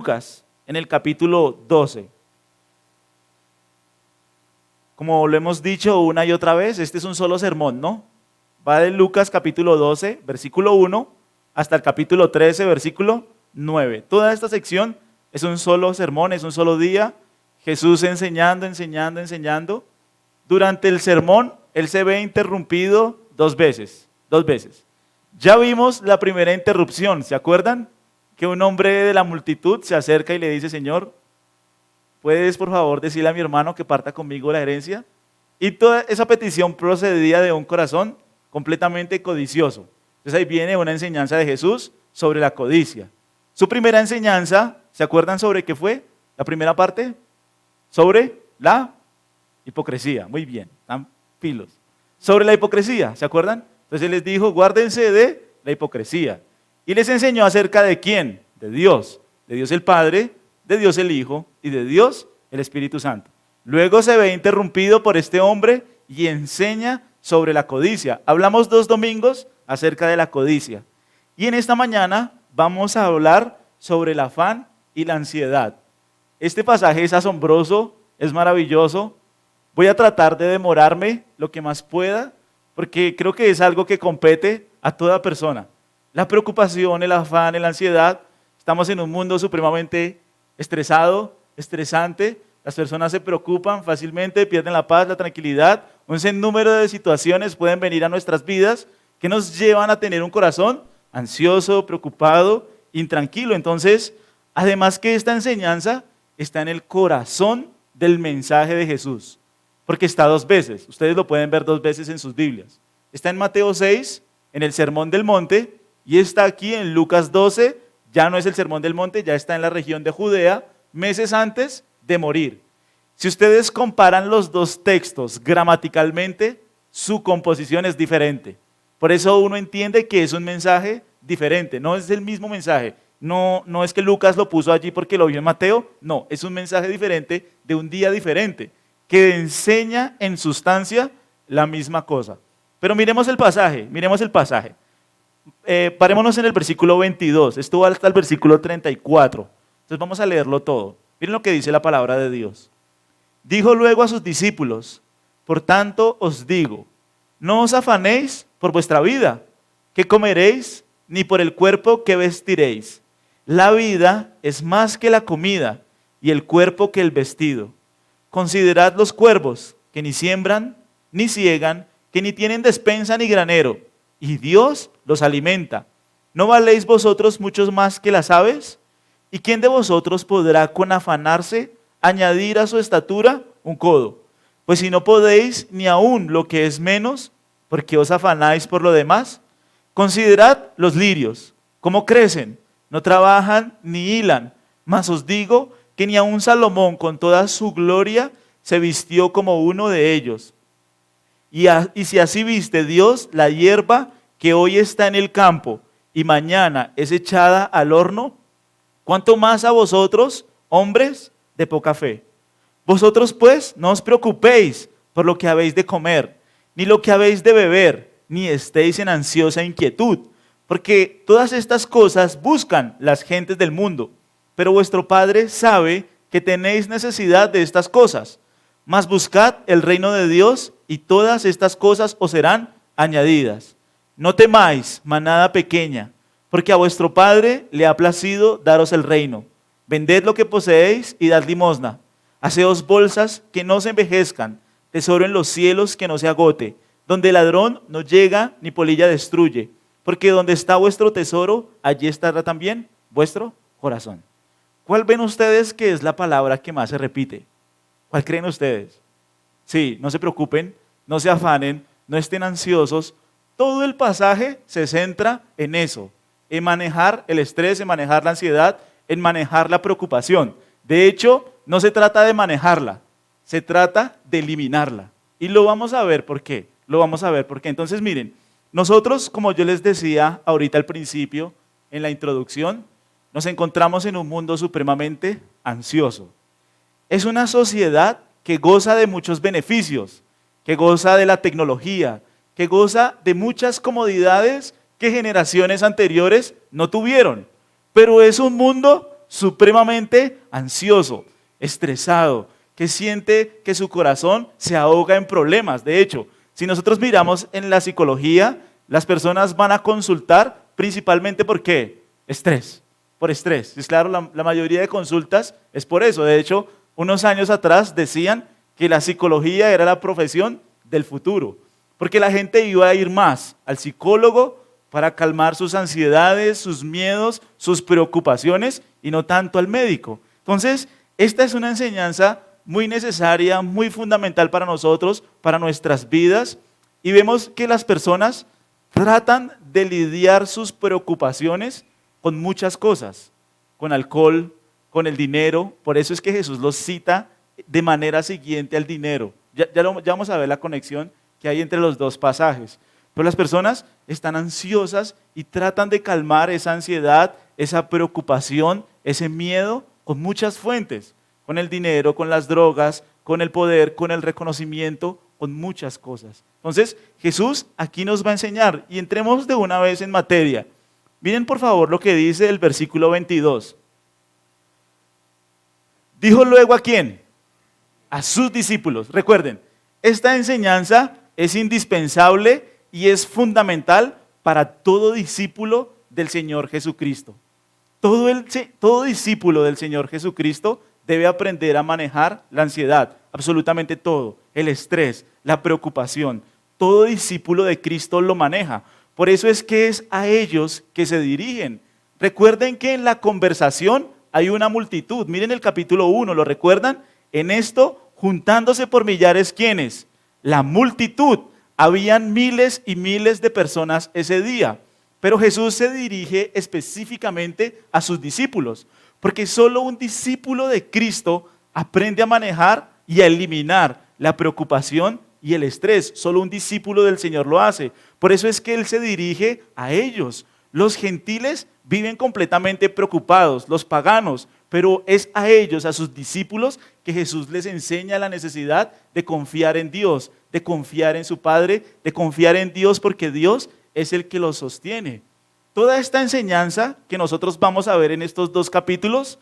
Lucas, en el capítulo 12. Como lo hemos dicho una y otra vez, este es un solo sermón, ¿no? Va de Lucas capítulo 12, versículo 1, hasta el capítulo 13, versículo 9. Toda esta sección es un solo sermón, es un solo día. Jesús enseñando. Durante el sermón, Él se ve interrumpido dos veces. Ya vimos la primera interrupción, ¿se acuerdan? Que un hombre de la multitud se acerca y le dice: Señor, ¿puedes por favor decirle a mi hermano que parta conmigo la herencia? Y toda esa petición procedía de un corazón completamente codicioso. Entonces ahí viene una enseñanza de Jesús sobre la codicia. Su primera enseñanza, ¿se acuerdan sobre qué fue? La primera parte, sobre la hipocresía. Muy bien, están pilos. Sobre la hipocresía, ¿se acuerdan? Entonces Él les dijo: guárdense de la hipocresía. Y les enseñó acerca de quién, de Dios el Padre, de Dios el Hijo y de Dios el Espíritu Santo. Luego se ve interrumpido por este hombre y enseña sobre la codicia. Hablamos 2 domingos acerca de la codicia. Y en esta mañana vamos a hablar sobre el afán y la ansiedad. Este pasaje es asombroso, es maravilloso. Voy a tratar de demorarme lo que más pueda, porque creo que es algo que compete a toda persona. La preocupación, el afán, la ansiedad. Estamos en un mundo supremamente estresado, estresante. Las personas se preocupan fácilmente, pierden la paz, la tranquilidad. Un sinnúmero de situaciones pueden venir a nuestras vidas que nos llevan a tener un corazón ansioso, preocupado, intranquilo. Entonces, además que esta enseñanza está en el corazón del mensaje de Jesús, porque está 2 veces. Ustedes lo pueden ver 2 veces en sus Biblias. Está en Mateo 6, en el Sermón del Monte, y está aquí en Lucas 12, ya no es el Sermón del Monte, ya está en la región de Judea, meses antes de morir. Si ustedes comparan los 2 textos gramaticalmente, su composición es diferente. Por eso uno entiende que es un mensaje diferente, no es el mismo mensaje. No es que Lucas lo puso allí porque lo vio en Mateo, no, es un mensaje diferente de un día diferente, que enseña en sustancia la misma cosa. Pero miremos el pasaje. Parémonos en el versículo 22, esto va hasta el versículo 34. Entonces vamos a leerlo todo. Miren lo que dice la palabra de Dios. Dijo luego a sus discípulos: por tanto os digo, no os afanéis por vuestra vida, qué comeréis, ni por el cuerpo que vestiréis. La vida es más que la comida, y el cuerpo que el vestido. Considerad los cuervos, que ni siembran, ni ciegan, que ni tienen despensa ni granero, y Dios los alimenta. ¿No valéis vosotros muchos más que las aves? ¿Y quién de vosotros podrá con afanarse añadir a su estatura un codo? Pues si no podéis ni aun lo que es menos, ¿por qué os afanáis por lo demás? Considerad los lirios, cómo crecen, no trabajan ni hilan, mas os digo que ni aun Salomón con toda su gloria se vistió como uno de ellos. Y si así viste Dios la hierba que hoy está en el campo y mañana es echada al horno, ¿cuánto más a vosotros, hombres de poca fe? Vosotros pues no os preocupéis por lo que habéis de comer, ni lo que habéis de beber, ni estéis en ansiosa inquietud, porque todas estas cosas buscan las gentes del mundo, pero vuestro Padre sabe que tenéis necesidad de estas cosas. Mas buscad el reino de Dios y todas estas cosas os serán añadidas. No temáis, manada pequeña, porque a vuestro Padre le ha placido daros el reino. Vended lo que poseéis y dad limosna. Haceos bolsas que no se envejezcan, tesoro en los cielos que no se agote, donde ladrón no llega ni polilla destruye, porque donde está vuestro tesoro, allí estará también vuestro corazón. ¿Cuál ven ustedes que es la palabra que más se repite? ¿Cuál creen ustedes? Sí, no se preocupen, no se afanen, no estén ansiosos. Todo el pasaje se centra en eso, en manejar el estrés, en manejar la ansiedad, en manejar la preocupación. De hecho, no se trata de manejarla, se trata de eliminarla. Y lo vamos a ver por qué. Entonces miren, nosotros, como yo les decía ahorita al principio, en la introducción, nos encontramos en un mundo supremamente ansioso. Es una sociedad que goza de muchos beneficios, que goza de la tecnología, que goza de muchas comodidades que generaciones anteriores no tuvieron. Pero es un mundo supremamente ansioso, estresado, que siente que su corazón se ahoga en problemas. De hecho, si nosotros miramos en la psicología, las personas van a consultar principalmente ¿por qué? Estrés, por estrés. Es claro, la mayoría de consultas es por eso. De hecho, unos años atrás decían que la psicología era la profesión del futuro, porque la gente iba a ir más al psicólogo para calmar sus ansiedades, sus miedos, sus preocupaciones y no tanto al médico. Entonces, esta es una enseñanza muy necesaria, muy fundamental para nosotros, para nuestras vidas, y vemos que las personas tratan de lidiar sus preocupaciones con muchas cosas, con alcohol, con el dinero. Por eso es que Jesús los cita de manera siguiente al dinero. Ya vamos a ver la conexión que hay entre los dos pasajes. Pero las personas están ansiosas y tratan de calmar esa ansiedad, esa preocupación, ese miedo con muchas fuentes, con el dinero, con las drogas, con el poder, con el reconocimiento, con muchas cosas. Entonces, Jesús aquí nos va a enseñar, y entremos de una vez en materia. Miren por favor lo que dice el versículo 22. Dijo luego ¿a quién? A sus discípulos. Recuerden, esta enseñanza es indispensable y es fundamental para todo discípulo del Señor Jesucristo. Todo discípulo del Señor Jesucristo debe aprender a manejar la ansiedad, absolutamente todo, el estrés, la preocupación. Todo discípulo de Cristo lo maneja. Por eso es que es a ellos que se dirigen. Recuerden que en la conversación hay una multitud. Miren el capítulo 1, ¿lo recuerdan? En esto, juntándose por millares, ¿quiénes? La multitud. Habían miles y miles de personas ese día. Pero Jesús se dirige específicamente a sus discípulos, porque solo un discípulo de Cristo aprende a manejar y a eliminar la preocupación y el estrés. Solo un discípulo del Señor lo hace. Por eso es que Él se dirige a ellos. Los gentiles viven completamente preocupados, los paganos, pero es a ellos, a sus discípulos, que Jesús les enseña la necesidad de confiar en Dios, de confiar en su Padre, de confiar en Dios, porque Dios es el que los sostiene. Toda esta enseñanza que nosotros vamos a ver en estos dos capítulos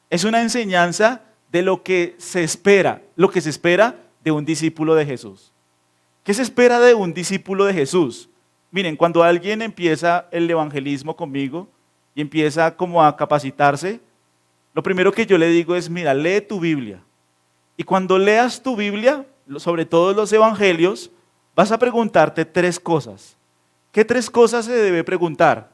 es una enseñanza de lo que se espera de un discípulo de Jesús. ¿Qué se espera de un discípulo de Jesús? Miren, cuando alguien empieza el evangelismo conmigo y empieza como a capacitarse, lo primero que yo le digo es, mira, lee tu Biblia. Y cuando leas tu Biblia, sobre todo los evangelios, vas a preguntarte tres cosas. ¿Qué tres cosas se debe preguntar?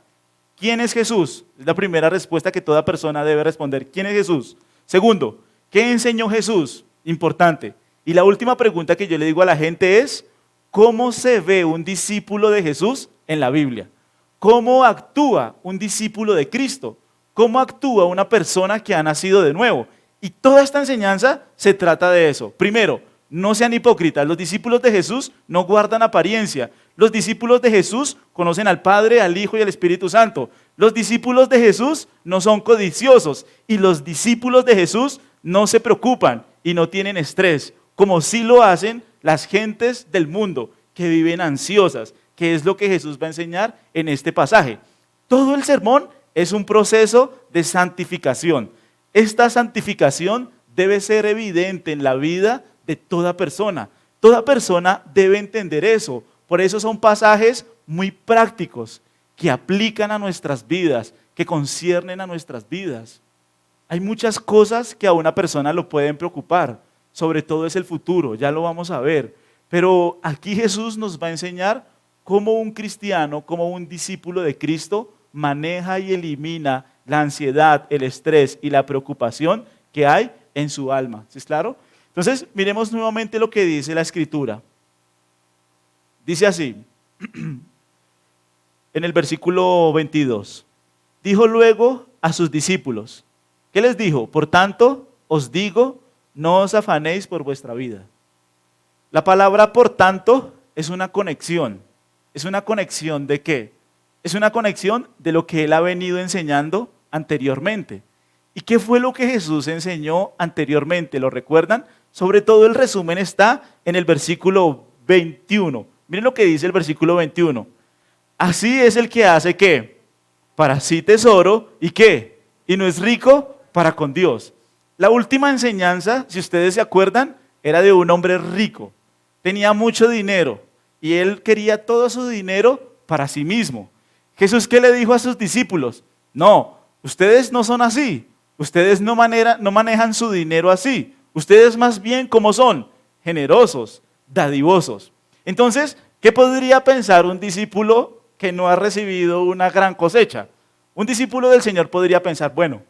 ¿Quién es Jesús? Es la primera respuesta que toda persona debe responder. ¿Quién es Jesús? Segundo, ¿qué enseñó Jesús? Importante. Y la última pregunta que yo le digo a la gente es, ¿cómo se ve un discípulo de Jesús en la Biblia? ¿Cómo actúa un discípulo de Cristo? ¿Cómo actúa una persona que ha nacido de nuevo? Y toda esta enseñanza se trata de eso. Primero, no sean hipócritas. Los discípulos de Jesús no guardan apariencia. Los discípulos de Jesús conocen al Padre, al Hijo y al Espíritu Santo. Los discípulos de Jesús no son codiciosos. Y los discípulos de Jesús no se preocupan y no tienen estrés, como sí lo hacen las gentes del mundo que viven ansiosas, que es lo que Jesús va a enseñar en este pasaje. Todo el sermón es un proceso de santificación. Esta santificación debe ser evidente en la vida de toda persona. Toda persona debe entender eso. Por eso son pasajes muy prácticos que aplican a nuestras vidas, que conciernen a nuestras vidas. Hay muchas cosas que a una persona lo pueden preocupar, sobre todo es el futuro, ya lo vamos a ver. Pero aquí Jesús nos va a enseñar cómo un cristiano, cómo un discípulo de Cristo maneja y elimina la ansiedad, el estrés y la preocupación que hay en su alma. ¿Sí es claro? Entonces, miremos nuevamente lo que dice la Escritura. Dice así, en el versículo 22, dijo luego a sus discípulos, ¿qué les dijo? Por tanto, os digo, no os afanéis por vuestra vida. La palabra por tanto es una conexión. ¿Es una conexión de qué? Es una conexión de lo que él ha venido enseñando anteriormente. ¿Y qué fue lo que Jesús enseñó anteriormente? ¿Lo recuerdan? Sobre todo el resumen está en el versículo 21. Miren lo que dice el versículo 21. Así es el que hace ¿qué? Para sí tesoro, ¿y qué? Y no es rico para con Dios. La última enseñanza, si ustedes se acuerdan, era de un hombre rico. Tenía mucho dinero y él quería todo su dinero para sí mismo. Jesús, ¿qué le dijo a sus discípulos? No, ustedes no son así. Ustedes no manejan su dinero así. Ustedes más bien, ¿cómo son? Generosos, dadivosos. Entonces, ¿qué podría pensar un discípulo que no ha recibido una gran cosecha? Un discípulo del Señor podría pensar, bueno,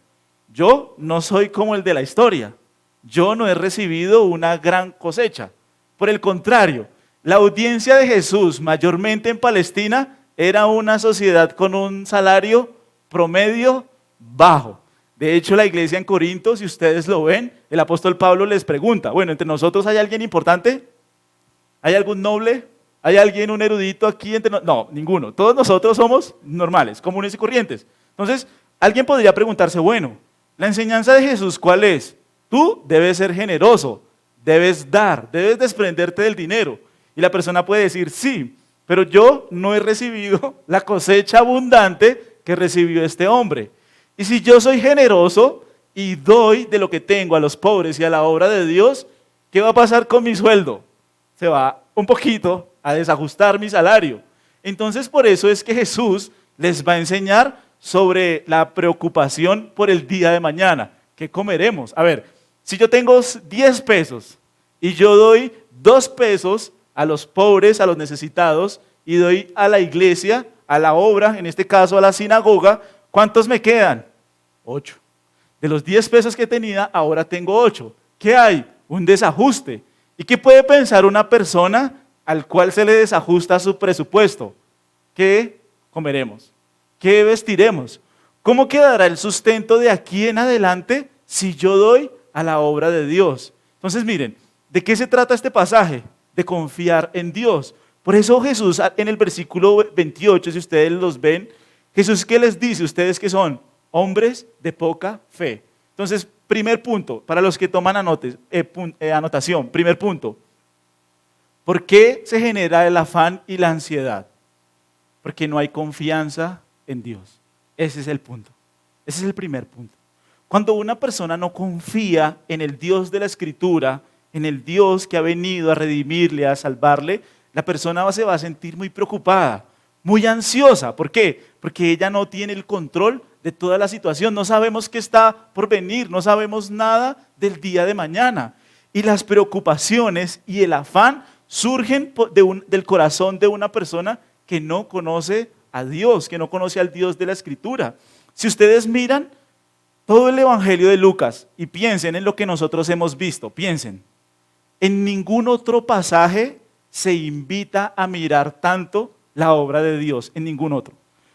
yo no soy como el de la historia. Yo no he recibido una gran cosecha. Por el contrario, la audiencia de Jesús, mayormente en Palestina, era una sociedad con un salario promedio bajo. De hecho, la iglesia en Corinto, si ustedes lo ven, el apóstol Pablo les pregunta, bueno, ¿entre nosotros hay alguien importante? ¿Hay algún noble? ¿Hay alguien, un erudito aquí entre nosotros? No, ninguno. Todos nosotros somos normales, comunes y corrientes. Entonces, alguien podría preguntarse, bueno, la enseñanza de Jesús, ¿cuál es? Tú debes ser generoso, debes dar, debes desprenderte del dinero. Y la persona puede decir, sí, pero yo no he recibido la cosecha abundante que recibió este hombre. Y si yo soy generoso y doy de lo que tengo a los pobres y a la obra de Dios, ¿qué va a pasar con mi sueldo? Se va un poquito a desajustar mi salario. Entonces, por eso es que Jesús les va a enseñar sobre la preocupación por el día de mañana. ¿Qué comeremos? A ver, si yo tengo 10 pesos y yo doy 2 pesos a los pobres, a los necesitados, y doy a la iglesia, a la obra, en este caso a la sinagoga, ¿cuántos me quedan? 8. De los 10 pesos que tenía, ahora tengo 8. ¿Qué hay? Un desajuste. ¿Y qué puede pensar una persona al cual se le desajusta su presupuesto? ¿Qué comeremos? ¿Qué vestiremos? ¿Cómo quedará el sustento de aquí en adelante si yo doy a la obra de Dios? Entonces miren, ¿de qué se trata este pasaje? De confiar en Dios. Por eso Jesús en el versículo 28, si ustedes los ven, Jesús, ¿qué les dice? Ustedes que son hombres de poca fe. Entonces, primer punto, para los que toman anotación, primer punto. ¿Por qué se genera el afán y la ansiedad? Porque no hay confianza en Dios. Ese es el punto. Ese es el primer punto. Cuando una persona no confía en el Dios de la Escritura, en el Dios que ha venido a redimirle, a salvarle, la persona se va a sentir muy preocupada, muy ansiosa. ¿Por qué? Porque ella no tiene el control de toda la situación. No sabemos qué está por venir, no sabemos nada del día de mañana. Y las preocupaciones y el afán surgen del corazón de una persona que no conoce a Dios, que no conoce al Dios de la Escritura. Si ustedes miran todo el Evangelio de Lucas y piensen en lo que nosotros hemos visto, piensen, en ningún otro pasaje se invita a mirar tanto la obra de Dios, en ningún otro.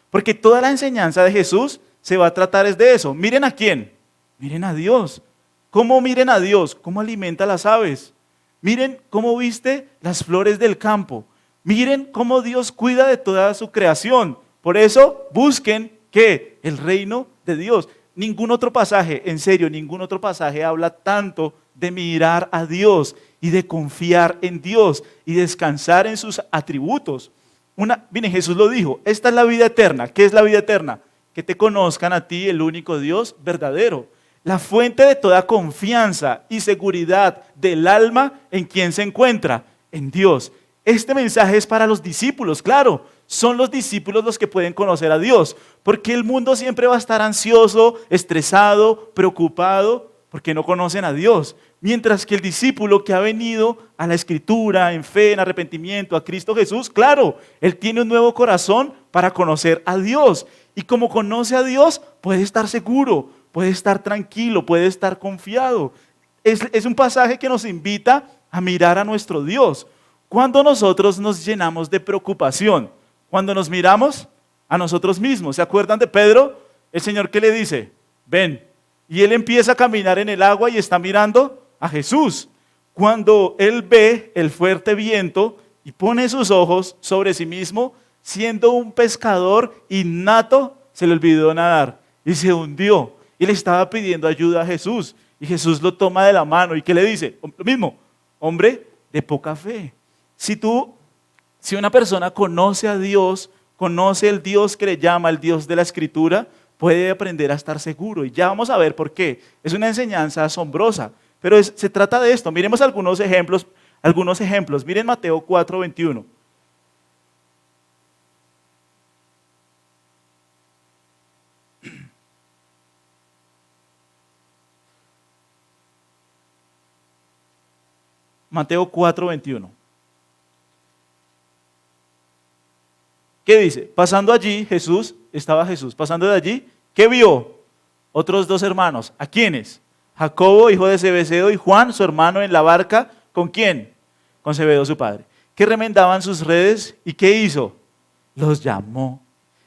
Porque toda la enseñanza de Jesús se va a tratar es de eso. ¿Miren a quién? Miren a Dios. ¿Cómo miren a Dios? ¿Cómo alimenta las aves? Miren cómo viste las flores del campo. Miren cómo Dios cuida de toda su creación. Por eso busquen ¿qué? El reino de Dios. Ningún otro pasaje, en serio, ningún otro pasaje habla tanto de mirar a Dios y de confiar en Dios y descansar en sus atributos. Miren, Jesús lo dijo, esta es la vida eterna. ¿Qué es la vida eterna? Que te conozcan a ti, el único Dios verdadero. La fuente de toda confianza y seguridad del alma, ¿en quién se encuentra? En Dios. Este mensaje es para los discípulos, claro. Son los discípulos los que pueden conocer a Dios. Porque el mundo siempre va a estar ansioso, estresado, preocupado, porque no conocen a Dios. Mientras que el discípulo que ha venido a la Escritura, en fe, en arrepentimiento, a Cristo Jesús, claro, él tiene un nuevo corazón para conocer a Dios. Y como conoce a Dios, puede estar seguro, puede estar tranquilo, puede estar confiado. Es un pasaje que nos invita a mirar a nuestro Dios. Cuando nosotros nos llenamos de preocupación, cuando nos miramos a nosotros mismos. ¿Se acuerdan de Pedro? El Señor, ¿qué le dice? Ven. Y él empieza a caminar en el agua y está mirando a Jesús. Cuando él ve el fuerte viento y pone sus ojos sobre sí mismo, siendo un pescador innato, se le olvidó nadar y se hundió. Y le estaba pidiendo ayuda a Jesús. Y Jesús lo toma de la mano. ¿Y qué le dice? Lo mismo, hombre de poca fe. Si una persona conoce a Dios, conoce el Dios que le llama el Dios de la Escritura, puede aprender a estar seguro. Y ya vamos a ver por qué. Es una enseñanza asombrosa. Pero se trata de esto. Miremos algunos ejemplos. Miren Mateo 4:21. Mateo 4:21. ¿Qué dice? Pasando allí, pasando de allí, ¿qué vio? Otros dos hermanos. ¿A quiénes? Jacobo, hijo de Zebedeo, y Juan, su hermano, en la barca. ¿Con quién? Con Zebedeo, su padre. Que remendaban sus redes. ¿Y qué hizo? Los llamó.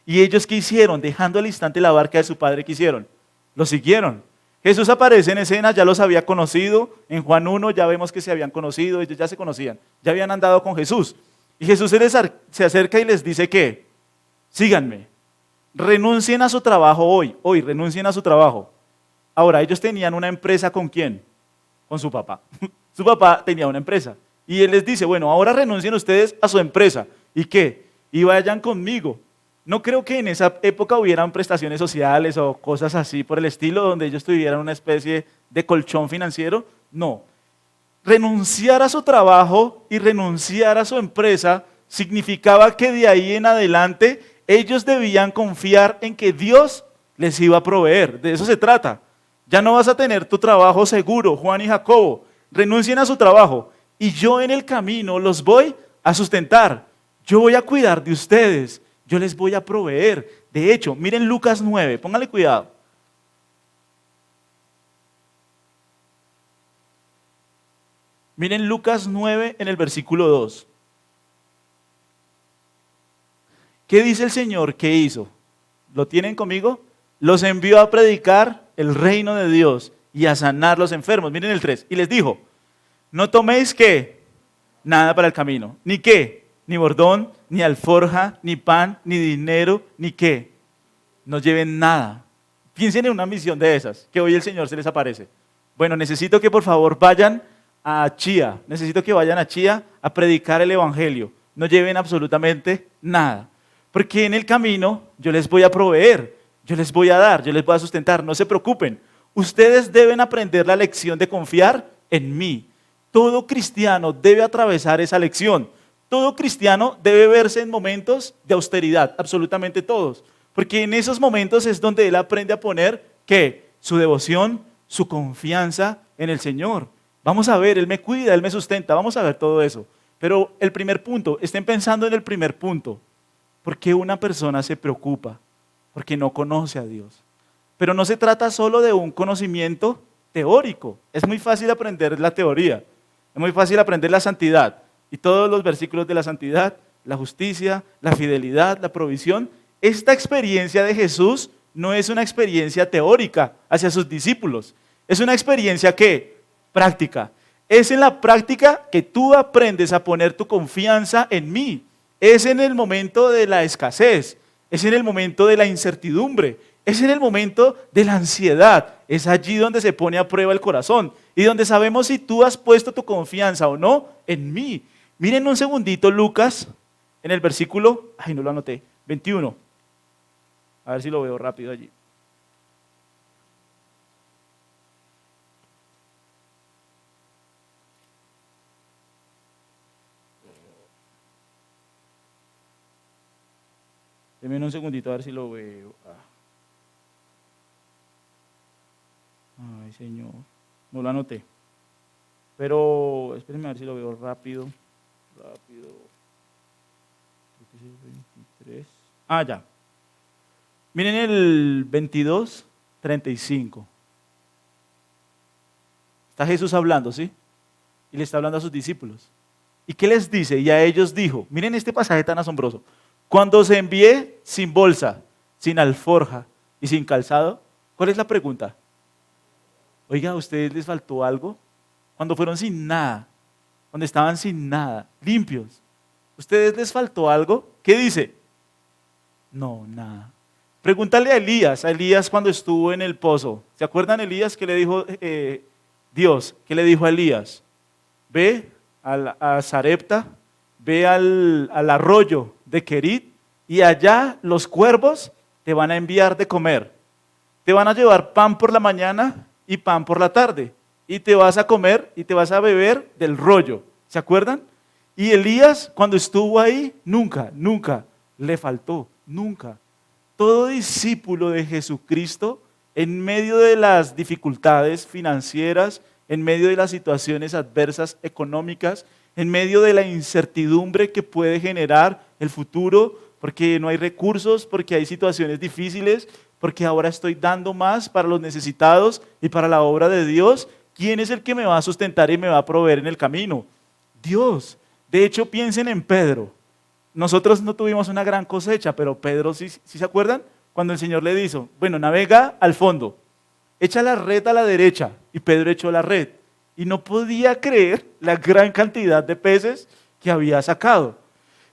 ¿Y ellos qué hicieron? Dejando al instante la barca de su padre, ¿qué hicieron? Lo siguieron. Jesús aparece en escena, ya los había conocido. En Juan 1 ya vemos que se habían conocido, ellos ya se conocían, ya habían andado con Jesús. Y Jesús se acerca y les dice que, síganme, renuncien a su trabajo hoy renuncien a su trabajo. Ahora, ellos tenían una empresa ¿con quién? Con su papá. Su papá tenía una empresa. Y él les dice, bueno, ahora renuncien ustedes a su empresa. ¿Y qué? Y vayan conmigo. No creo que en esa época hubieran prestaciones sociales o cosas así por el estilo, donde ellos tuvieran una especie de colchón financiero. No. Renunciar a su trabajo y renunciar a su empresa significaba que de ahí en adelante ellos debían confiar en que Dios les iba a proveer. De eso se trata. Ya no vas a tener tu trabajo seguro, Juan y Jacobo. Renuncien a su trabajo y yo en el camino los voy a sustentar. Yo voy a cuidar de ustedes. Yo les voy a proveer. De hecho, miren Lucas 9, pónganle cuidado. Miren Lucas 9 en el versículo 2. ¿Qué dice el Señor que hizo? ¿Lo tienen conmigo? Los envió a predicar el reino de Dios y a sanar los enfermos. Miren el 3. Y les dijo, no toméis ¿qué? Nada para el camino. ¿Ni qué? Ni bordón, ni alforja, ni pan, ni dinero, ni qué. No lleven nada. Piensen en una misión de esas, que hoy el Señor se les aparece. Bueno, necesito que por favor vayan a Chía. Necesito que vayan a Chía a predicar el evangelio. No lleven absolutamente nada. Porque en el camino yo les voy a proveer, yo les voy a dar, yo les voy a sustentar. No se preocupen. Ustedes deben aprender la lección de confiar en mí. Todo cristiano debe atravesar esa lección. Todo cristiano debe verse en momentos de austeridad, absolutamente todos. Porque en esos momentos es donde él aprende a poner ¿qué? Su devoción, su confianza en el Señor. Vamos a ver, Él me cuida, Él me sustenta, vamos a ver todo eso. Pero el primer punto, estén pensando en el primer punto. ¿Por qué una persona se preocupa? Porque no conoce a Dios. Pero no se trata solo de un conocimiento teórico. Es muy fácil aprender la teoría. Es muy fácil aprender la santidad. Y todos los versículos de la santidad, la justicia, la fidelidad, la provisión. Esta experiencia de Jesús no es una experiencia teórica hacia sus discípulos. Es una experiencia que práctica. Es en la práctica que tú aprendes a poner tu confianza en mí. Es en el momento de la escasez. Es en el momento de la incertidumbre. Es en el momento de la ansiedad. Es allí donde se pone a prueba el corazón y donde sabemos si tú has puesto tu confianza o no en mí. Miren un segundito Lucas en el versículo, no lo anoté, 21. A ver si lo veo rápido allí. Denme un segundito a ver si lo veo. Ay, Señor, no lo anoté. Pero espérenme a ver si lo veo rápido. Creo que es el 23. Ya. Miren el 22:35. Está Jesús hablando, ¿sí? Y le está hablando a sus discípulos. ¿Y qué les dice? Y a ellos dijo, miren este pasaje tan asombroso. Cuando os envié sin bolsa, sin alforja y sin calzado, ¿cuál es la pregunta? Oiga, ¿a ustedes les faltó algo? Cuando fueron sin nada, cuando estaban sin nada, limpios, ¿ustedes les faltó algo? ¿Qué dice? No, nada. Pregúntale a Elías cuando estuvo en el pozo. ¿Se acuerdan Elías que le dijo Dios? ¿Qué le dijo a Elías? Ve a Sarepta, ve al arroyo de Querit y allá los cuervos te van a enviar de comer. te van a llevar pan por la mañana y pan por la tarde. Y te vas a comer y te vas a beber del rollo. ¿Se acuerdan? Y Elías, cuando estuvo ahí, nunca le faltó, nunca. Todo discípulo de Jesucristo, en medio de las dificultades financieras, en medio de las situaciones adversas económicas, en medio de la incertidumbre que puede generar el futuro, porque no hay recursos, porque hay situaciones difíciles, porque ahora estoy dando más para los necesitados y para la obra de Dios. ¿Quién es el que me va a sustentar y me va a proveer en el camino? Dios. De hecho, piensen en Pedro. Nosotros no tuvimos una gran cosecha, pero Pedro, ¿sí se acuerdan? Cuando el Señor le dijo, bueno, navega al fondo, echa la red a la derecha, y Pedro echó la red. Y no podía creer la gran cantidad de peces que había sacado.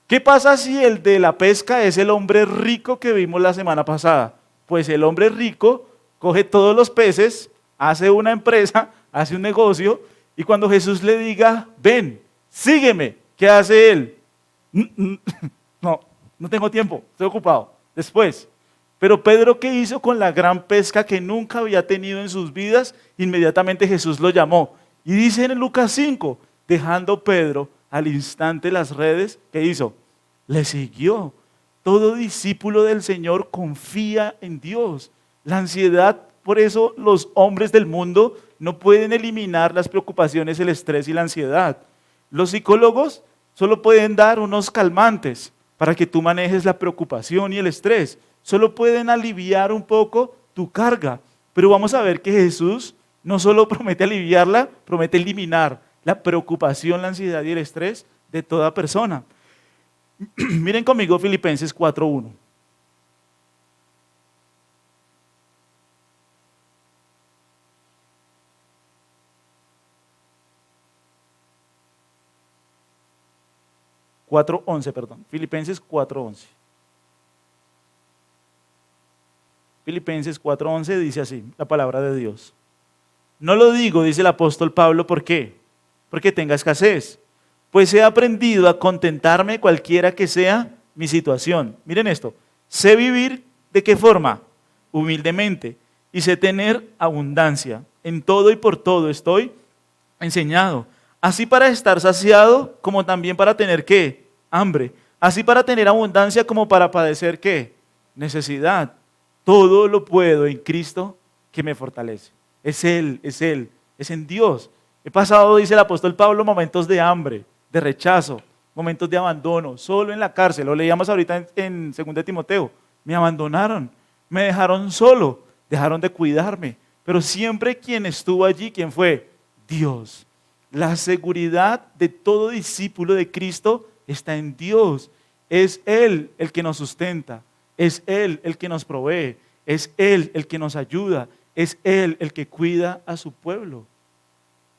¿Qué pasa si el de la pesca es el hombre rico que vimos la semana pasada? Pues el hombre rico coge todos los peces, hace una empresa, hace un negocio, y cuando Jesús le diga, ven, sígueme, ¿qué hace él? No tengo tiempo, estoy ocupado, después. Pero Pedro, ¿qué hizo con la gran pesca que nunca había tenido en sus vidas? Inmediatamente Jesús lo llamó. Y dice en Lucas 5, dejando Pedro al instante las redes, ¿qué hizo? Le siguió. Todo discípulo del Señor confía en Dios. La ansiedad, por eso los hombres del mundo no pueden eliminar las preocupaciones, el estrés y la ansiedad. Los psicólogos solo pueden dar unos calmantes para que tú manejes la preocupación y el estrés. Solo pueden aliviar un poco tu carga. Pero vamos a ver que Jesús no solo promete aliviarla, promete eliminar la preocupación, la ansiedad y el estrés de toda persona. Miren conmigo Filipenses 4:1. Filipenses 4:11. Filipenses 4:11 dice así, la palabra de Dios. No lo digo, dice el apóstol Pablo, ¿por qué? Porque tenga escasez. Pues he aprendido a contentarme cualquiera que sea mi situación. Miren esto, sé vivir ¿de qué forma? Humildemente. Y sé tener abundancia. En todo y por todo estoy enseñado. Así para estar saciado, como también para tener ¿qué? Hambre. Así para tener abundancia, como para padecer ¿qué? Necesidad. Todo lo puedo en Cristo que me fortalece. Es Él, es en Dios. He pasado, dice el apóstol Pablo, momentos de hambre, de rechazo, momentos de abandono, solo en la cárcel. Lo leíamos ahorita en 2 Timoteo. Me abandonaron, me dejaron solo, dejaron de cuidarme. Pero siempre quien estuvo allí, ¿quién fue? Dios. La seguridad de todo discípulo de Cristo está en Dios. Es Él el que nos sustenta. Es Él el que nos provee, es Él el que nos ayuda, es Él el que cuida a su pueblo.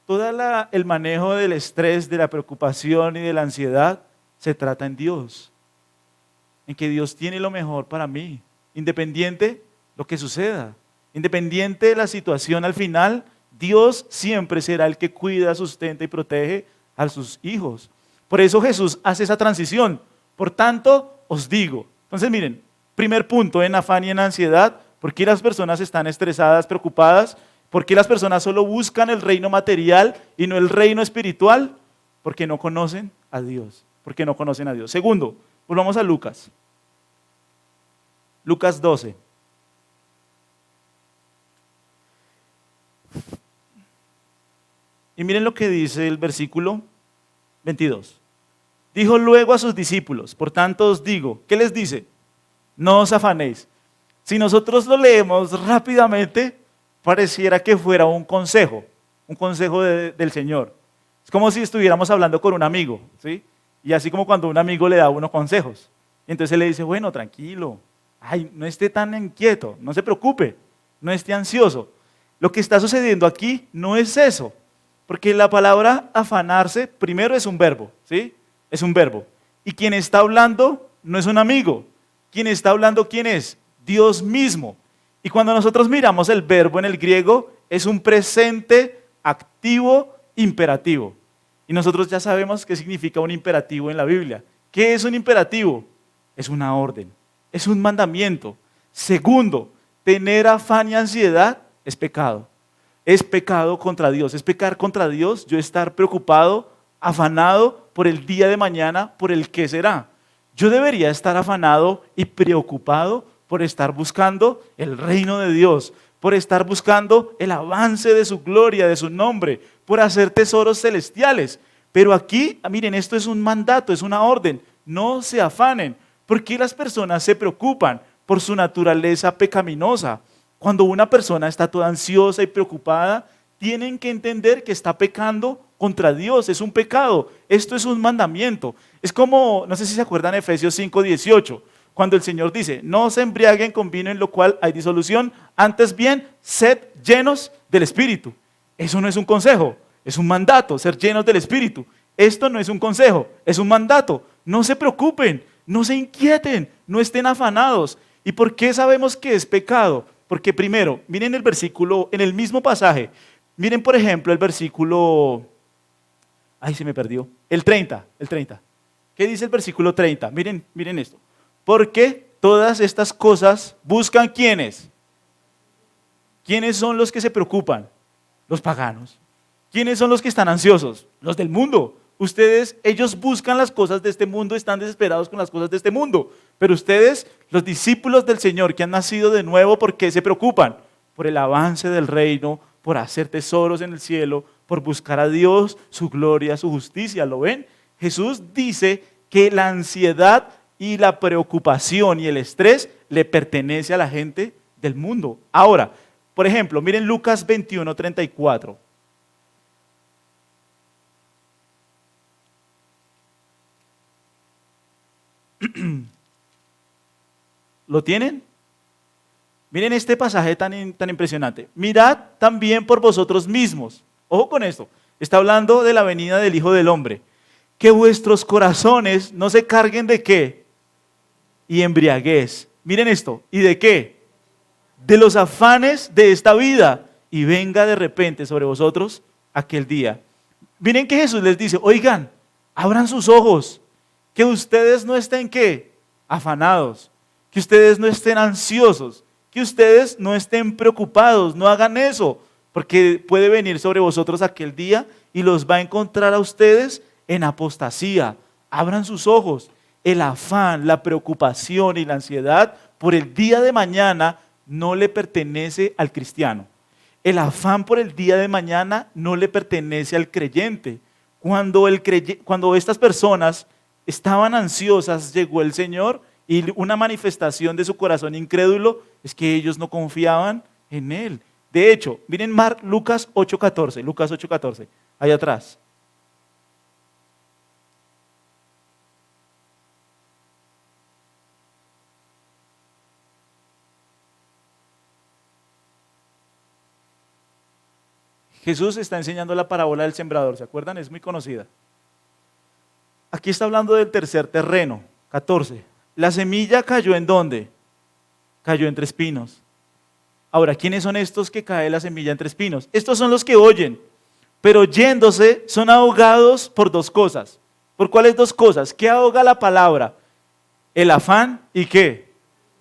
Todo el manejo del estrés, de la preocupación y de la ansiedad se trata en Dios, en que Dios tiene lo mejor para mí, independiente lo que suceda, independiente de la situación al final, Dios siempre será el que cuida, sustenta y protege a sus hijos. Por eso Jesús hace esa transición. Por tanto, os digo. Entonces miren, primer punto en afán y en ansiedad, ¿por qué las personas están estresadas, preocupadas? ¿Por qué las personas solo buscan el reino material y no el reino espiritual? Porque no conocen a Dios, porque no conocen a Dios. Segundo, volvamos a Lucas. Lucas 12. Y miren lo que dice el versículo 22. Dijo luego a sus discípulos, por tanto os digo, ¿qué les dice? No os afanéis. Si nosotros lo leemos rápidamente, pareciera que fuera un consejo del Señor. Es como si estuviéramos hablando con un amigo, ¿sí? Y así como cuando un amigo le da a uno consejos. Y entonces él le dice, bueno, tranquilo, ay, no esté tan inquieto, no se preocupe, no esté ansioso. Lo que está sucediendo aquí no es eso, porque la palabra afanarse, primero es un verbo, ¿sí? Es un verbo. Y quien está hablando no es un amigo. Quien está hablando, ¿quién es? Dios mismo. Y cuando nosotros miramos el verbo en el griego, es un presente activo imperativo. Y nosotros ya sabemos qué significa un imperativo en la Biblia. ¿Qué es un imperativo? Es una orden, es un mandamiento. Segundo, Tener afán y ansiedad es pecado. Es pecado contra Dios. Es pecar contra Dios yo estar preocupado, afanado por el día de mañana, por el qué será. Yo debería estar afanado y preocupado por estar buscando el reino de Dios, por estar buscando el avance de su gloria, de su nombre, por hacer tesoros celestiales. Pero aquí, miren, esto es un mandato, es una orden. No se afanen. ¿Por qué las personas se preocupan? Por su naturaleza pecaminosa. Cuando una persona está toda ansiosa y preocupada, tienen que entender que está pecando contra Dios, es un pecado, esto es un mandamiento. Es como, no sé si se acuerdan, Efesios 5:18, cuando el Señor dice, no se embriaguen con vino en lo cual hay disolución, antes bien, sed llenos del Espíritu. Eso no es un consejo, es un mandato, ser llenos del Espíritu. Esto no es un consejo, es un mandato. No se preocupen, no se inquieten, no estén afanados. ¿Y por qué sabemos que es pecado? Porque primero, miren el versículo, en el mismo pasaje, miren por ejemplo el versículo, ay se me perdió, el 30. ¿Qué dice el versículo 30? Miren esto. Porque todas estas cosas buscan ¿quiénes? ¿Quiénes son los que se preocupan? Los paganos. ¿Quiénes son los que están ansiosos? Los del mundo. Ellos buscan las cosas de este mundo, están desesperados con las cosas de este mundo. Pero ustedes, los discípulos del Señor que han nacido de nuevo, ¿por qué se preocupan? Por el avance del reino, por hacer tesoros en el cielo, por buscar a Dios, su gloria, su justicia. ¿Lo ven? Jesús dice que la ansiedad y la preocupación y el estrés le pertenece a la gente del mundo. Ahora, por ejemplo, miren Lucas 21:34. ¿Lo tienen? Miren este pasaje tan impresionante. Mirad también por vosotros mismos. Ojo con esto. Está hablando de la venida del Hijo del Hombre. Que vuestros corazones no se carguen de qué? Y embriaguez. Miren esto. ¿Y de qué? De los afanes de esta vida. Y venga de repente sobre vosotros aquel día. Miren que Jesús les dice, oigan, abran sus ojos. Que ustedes no estén ¿qué? Afanados. Que ustedes no estén ansiosos. Que ustedes no estén preocupados. No hagan eso. Porque puede venir sobre vosotros aquel día y los va a encontrar a ustedes en apostasía. Abran sus ojos. El afán, la preocupación y la ansiedad por el día de mañana no le pertenece al cristiano. El afán por el día de mañana no le pertenece al creyente. Cuando estas personas estaban ansiosas, llegó el Señor y una manifestación de su corazón incrédulo es que ellos no confiaban en Él. De hecho, miren Lucas 8:14, ahí atrás. Jesús está enseñando la parábola del sembrador, ¿se acuerdan? Es muy conocida. Aquí está hablando del tercer terreno, 14. La semilla cayó ¿en dónde? Cayó entre espinos. Ahora, ¿quiénes son estos que cae la semilla entre espinos? Estos son los que oyen, pero yéndose son ahogados por dos cosas. ¿Por cuáles dos cosas? ¿Qué ahoga la palabra? El afán y ¿qué?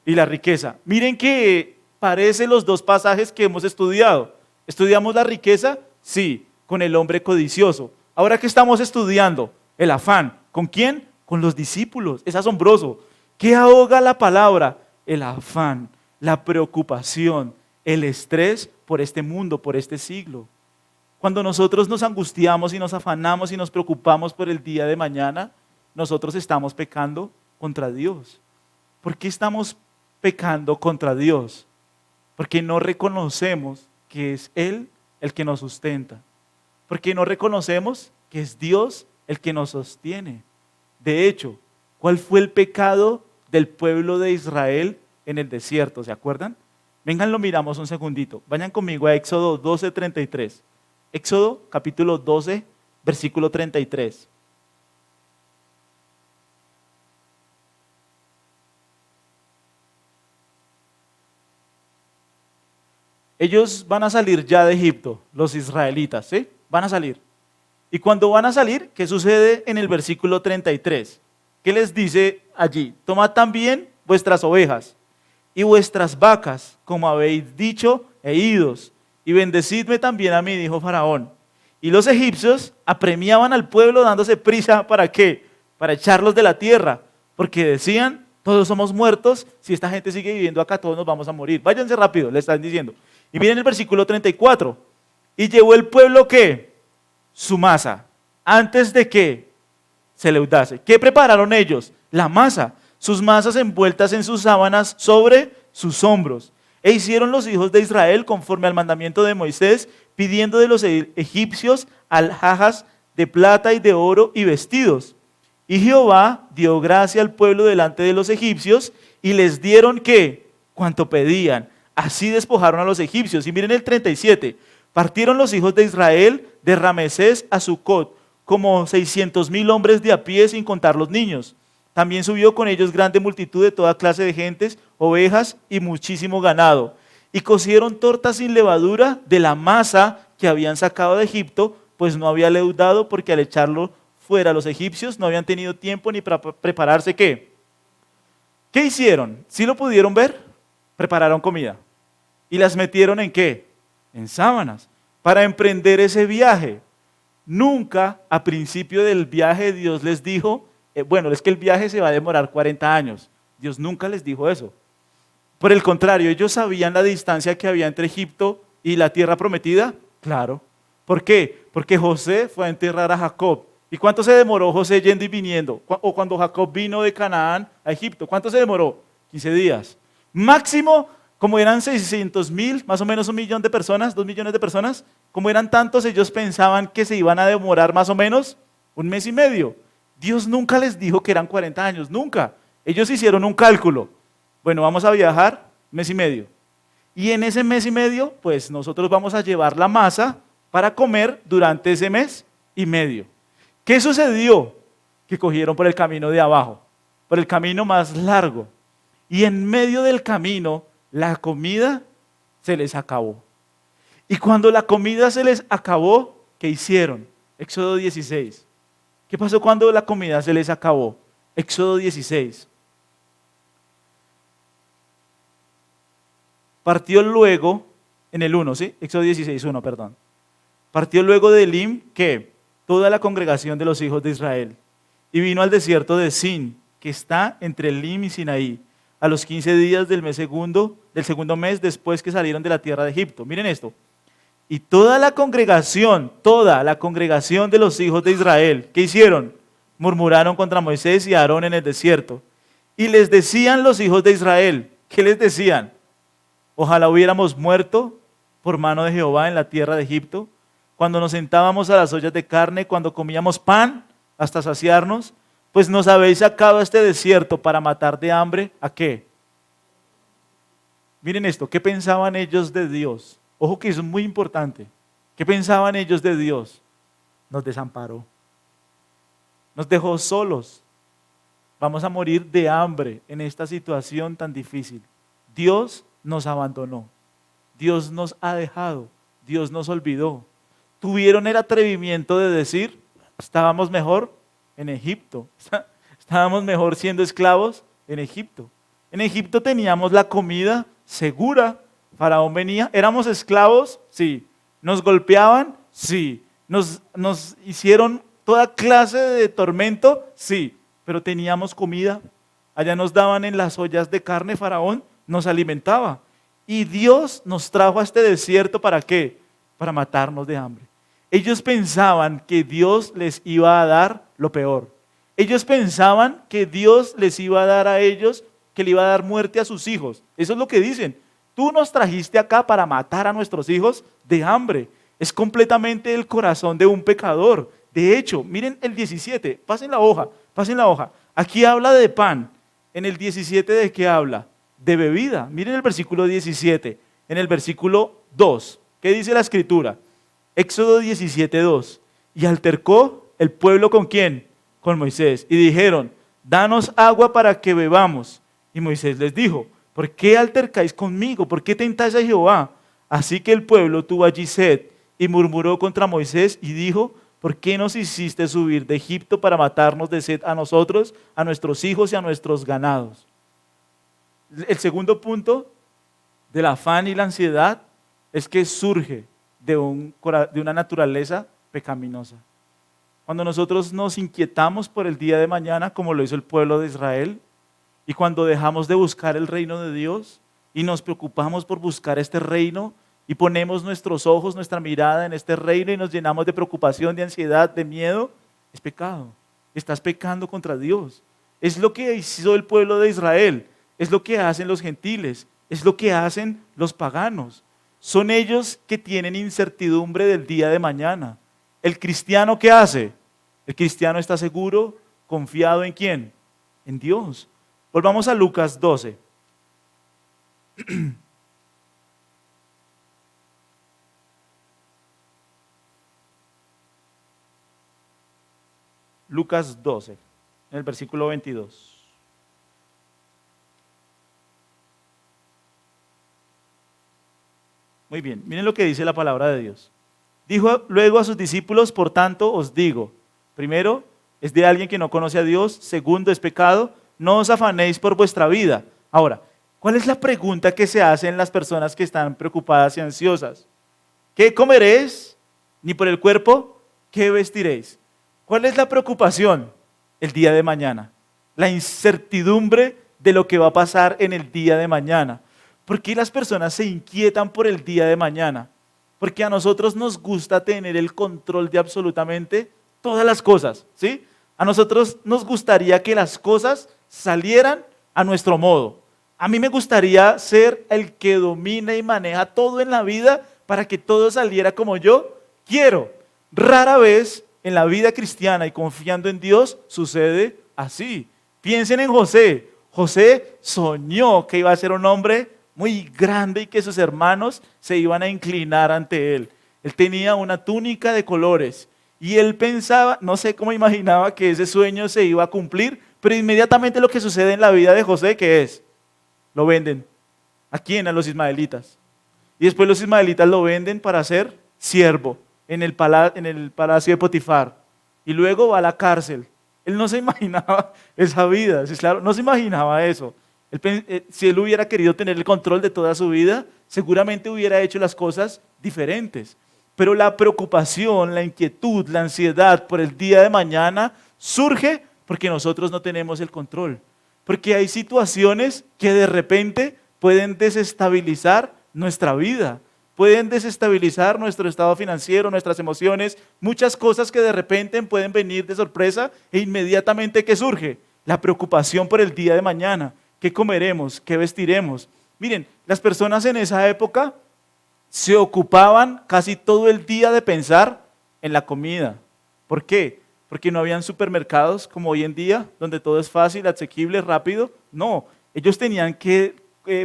Y la riqueza. Miren que parecen los dos pasajes que hemos estudiado. ¿Estudiamos la riqueza? Sí, con el hombre codicioso. Ahora, ¿qué estamos estudiando? El afán. ¿Con quién? Con los discípulos. Es asombroso. ¿Qué ahoga la palabra? El afán, la preocupación, el estrés por este mundo, por este siglo. Cuando nosotros nos angustiamos y nos afanamos y nos preocupamos por el día de mañana, nosotros estamos pecando contra Dios. ¿Por qué estamos pecando contra Dios? Porque no reconocemos que es Él el que nos sustenta. Porque no reconocemos que es Dios el que nos sostiene. De hecho, ¿cuál fue el pecado del pueblo de Israel en el desierto? ¿Se acuerdan? Vengan, lo miramos un segundito. Vayan conmigo a Éxodo 12:33. Éxodo capítulo 12, versículo 33. Ellos van a salir ya de Egipto, los israelitas, ¿sí? Van a salir. Y cuando van a salir, ¿qué sucede en el versículo 33? ¿Qué les dice allí? Tomad también vuestras ovejas y vuestras vacas, como habéis dicho, e idos, y bendecidme también a mí, dijo Faraón. Y los egipcios apremiaban al pueblo dándose prisa, ¿para qué? Para echarlos de la tierra, porque decían, todos somos muertos, si esta gente sigue viviendo acá, todos nos vamos a morir. Váyanse rápido, le están diciendo. Y miren el versículo 34. Y llevó el pueblo, ¿qué? Su masa, antes de que se leudase. ¿Qué prepararon ellos? La masa, sus masas envueltas en sus sábanas sobre sus hombros. E hicieron los hijos de Israel conforme al mandamiento de Moisés, pidiendo de los egipcios alhajas de plata y de oro y vestidos. Y Jehová dio gracia al pueblo delante de los egipcios y les dieron ¿qué? Cuanto pedían. Así despojaron a los egipcios. Y miren el 37. Partieron los hijos de Israel de Ramesés a Sucot, como 600,000 hombres de a pie sin contar los niños. También subió con ellos grande multitud de toda clase de gentes, ovejas y muchísimo ganado. Y cocieron tortas sin levadura de la masa que habían sacado de Egipto, pues no había leudado, porque al echarlo fuera los egipcios no habían tenido tiempo ni para prepararse ¿qué? ¿Qué hicieron? ¿Sí lo pudieron ver? Prepararon comida. ¿Y las metieron en qué? En sábanas, para emprender ese viaje. Nunca a principio del viaje Dios les dijo, bueno, es que el viaje se va a demorar 40 años. Dios nunca les dijo eso. Por el contrario, ellos sabían la distancia que había entre Egipto y la tierra prometida. Claro. ¿Por qué? Porque José fue a enterrar a Jacob. ¿Y cuánto se demoró José yendo y viniendo? O cuando Jacob vino de Canaán a Egipto, ¿cuánto se demoró? 15 días. Máximo, como eran 600,000, más o menos 1,000,000 de personas, 2,000,000 de personas, como eran tantos, ellos pensaban que se iban a demorar más o menos 1 mes y medio. Dios nunca les dijo que eran 40 años, nunca. Ellos hicieron un cálculo. Bueno, vamos a viajar 1 mes y medio. Y en ese 1 mes y medio, pues nosotros vamos a llevar la masa para comer durante ese 1 mes y medio. ¿Qué sucedió? Que cogieron por el camino de abajo, por el camino más largo. Y en medio del camino, la comida se les acabó. Y cuando la comida se les acabó, ¿qué hicieron? Éxodo 16. ¿Qué pasó cuando la comida se les acabó? Éxodo 16. Partió luego, en el 1, ¿sí? Éxodo 16, 1, perdón. Partió luego de Elim, ¿qué? Toda la congregación de los hijos de Israel. Y vino al desierto de Sin, que está entre Elim y Sinaí, a los 15 días del segundo mes después que salieron de la tierra de Egipto. Miren esto. Y toda la congregación de los hijos de Israel, ¿qué hicieron? Murmuraron contra Moisés y Aarón en el desierto. Y les decían los hijos de Israel, ¿qué les decían? Ojalá hubiéramos muerto por mano de Jehová en la tierra de Egipto, cuando nos sentábamos a las ollas de carne, cuando comíamos pan hasta saciarnos, pues nos habéis sacado a este desierto para matar de hambre, ¿a qué? Miren esto, ¿qué pensaban ellos de Dios? Ojo que eso es muy importante. ¿Qué pensaban ellos de Dios? Nos desamparó. Nos dejó solos. Vamos a morir de hambre en esta situación tan difícil. Dios nos abandonó. Dios nos ha dejado. Dios nos olvidó. Tuvieron el atrevimiento de decir, estábamos mejor en Egipto. Estábamos mejor siendo esclavos en Egipto. En Egipto teníamos la comida segura. Faraón venía, éramos esclavos, sí. Nos golpeaban, sí. Nos hicieron toda clase de tormento, sí. Pero teníamos comida. Allá nos daban en las ollas de carne, Faraón nos alimentaba. Y Dios nos trajo a este desierto, ¿para qué? Para matarnos de hambre. Ellos pensaban que Dios les iba a dar lo peor. Ellos pensaban que Dios les iba a dar a ellos, que le iba a dar muerte a sus hijos. Eso es lo que dicen. Tú nos trajiste acá para matar a nuestros hijos de hambre. Es completamente el corazón de un pecador. De hecho, miren el 17, pasen la hoja. Aquí habla de pan. En el 17, ¿de qué habla? De bebida. Miren el versículo 17. En el versículo 2, ¿qué dice la escritura? Éxodo 17, 2. Y altercó el pueblo ¿con quién? Con Moisés. Y dijeron, danos agua para que bebamos. Y Moisés les dijo, ¿por qué altercáis conmigo? ¿Por qué tentáis a Jehová? Así que el pueblo tuvo allí sed y murmuró contra Moisés y dijo, ¿por qué nos hiciste subir de Egipto para matarnos de sed a nosotros, a nuestros hijos y a nuestros ganados? El segundo punto del afán y la ansiedad es que surge de una naturaleza pecaminosa. Cuando nosotros nos inquietamos por el día de mañana, como lo hizo el pueblo de Israel, y cuando dejamos de buscar el reino de Dios y nos preocupamos por buscar este reino y ponemos nuestros ojos, nuestra mirada en este reino y nos llenamos de preocupación, de ansiedad, de miedo, es pecado. Estás pecando contra Dios. Es lo que hizo el pueblo de Israel, es lo que hacen los gentiles, es lo que hacen los paganos. Son ellos que tienen incertidumbre del día de mañana. ¿El cristiano qué hace? El cristiano está seguro, confiado ¿en quién? En Dios. Volvamos a Lucas 12. Lucas 12, en el versículo 22. Muy bien, miren lo que dice la palabra de Dios. Dijo luego a sus discípulos, por tanto os digo, primero, es de alguien que no conoce a Dios, segundo, es pecado, no os afanéis por vuestra vida. Ahora, ¿cuál es la pregunta que se hacen las personas que están preocupadas y ansiosas? ¿Qué comeréis? Ni por el cuerpo, ¿qué vestiréis? ¿Cuál es la preocupación? El día de mañana. La incertidumbre de lo que va a pasar en el día de mañana. ¿Por qué las personas se inquietan por el día de mañana? Porque a nosotros nos gusta tener el control de absolutamente todas las cosas, ¿sí? A nosotros nos gustaría que las cosas salieran a nuestro modo. A mí me gustaría ser el que domina y maneja todo en la vida para que todo saliera como yo quiero. Rara vez en la vida cristiana y confiando en Dios sucede así. Piensen en José. José soñó que iba a ser un hombre muy grande y que sus hermanos se iban a inclinar ante él. Él tenía una túnica de colores y él pensaba, no sé cómo imaginaba que ese sueño se iba a cumplir, pero inmediatamente lo que sucede en la vida de José, ¿qué es? Lo venden. ¿A quién? A los ismaelitas. Y después los ismaelitas lo venden para ser siervo en el palacio de Potifar. Y luego va a la cárcel. Él no se imaginaba esa vida, ¿sí? Claro, no se imaginaba eso. Si él hubiera querido tener el control de toda su vida, seguramente hubiera hecho las cosas diferentes. Pero la preocupación, la inquietud, la ansiedad por el día de mañana surge porque nosotros no tenemos el control. Porque hay situaciones que de repente pueden desestabilizar nuestra vida, pueden desestabilizar nuestro estado financiero, nuestras emociones, muchas cosas que de repente pueden venir de sorpresa e inmediatamente ¿qué surge? La preocupación por el día de mañana. ¿Qué comeremos? ¿Qué vestiremos? Miren, las personas en esa época se ocupaban casi todo el día de pensar en la comida. ¿Por qué? Porque no habían supermercados como hoy en día, donde todo es fácil, asequible, rápido. No, ellos tenían que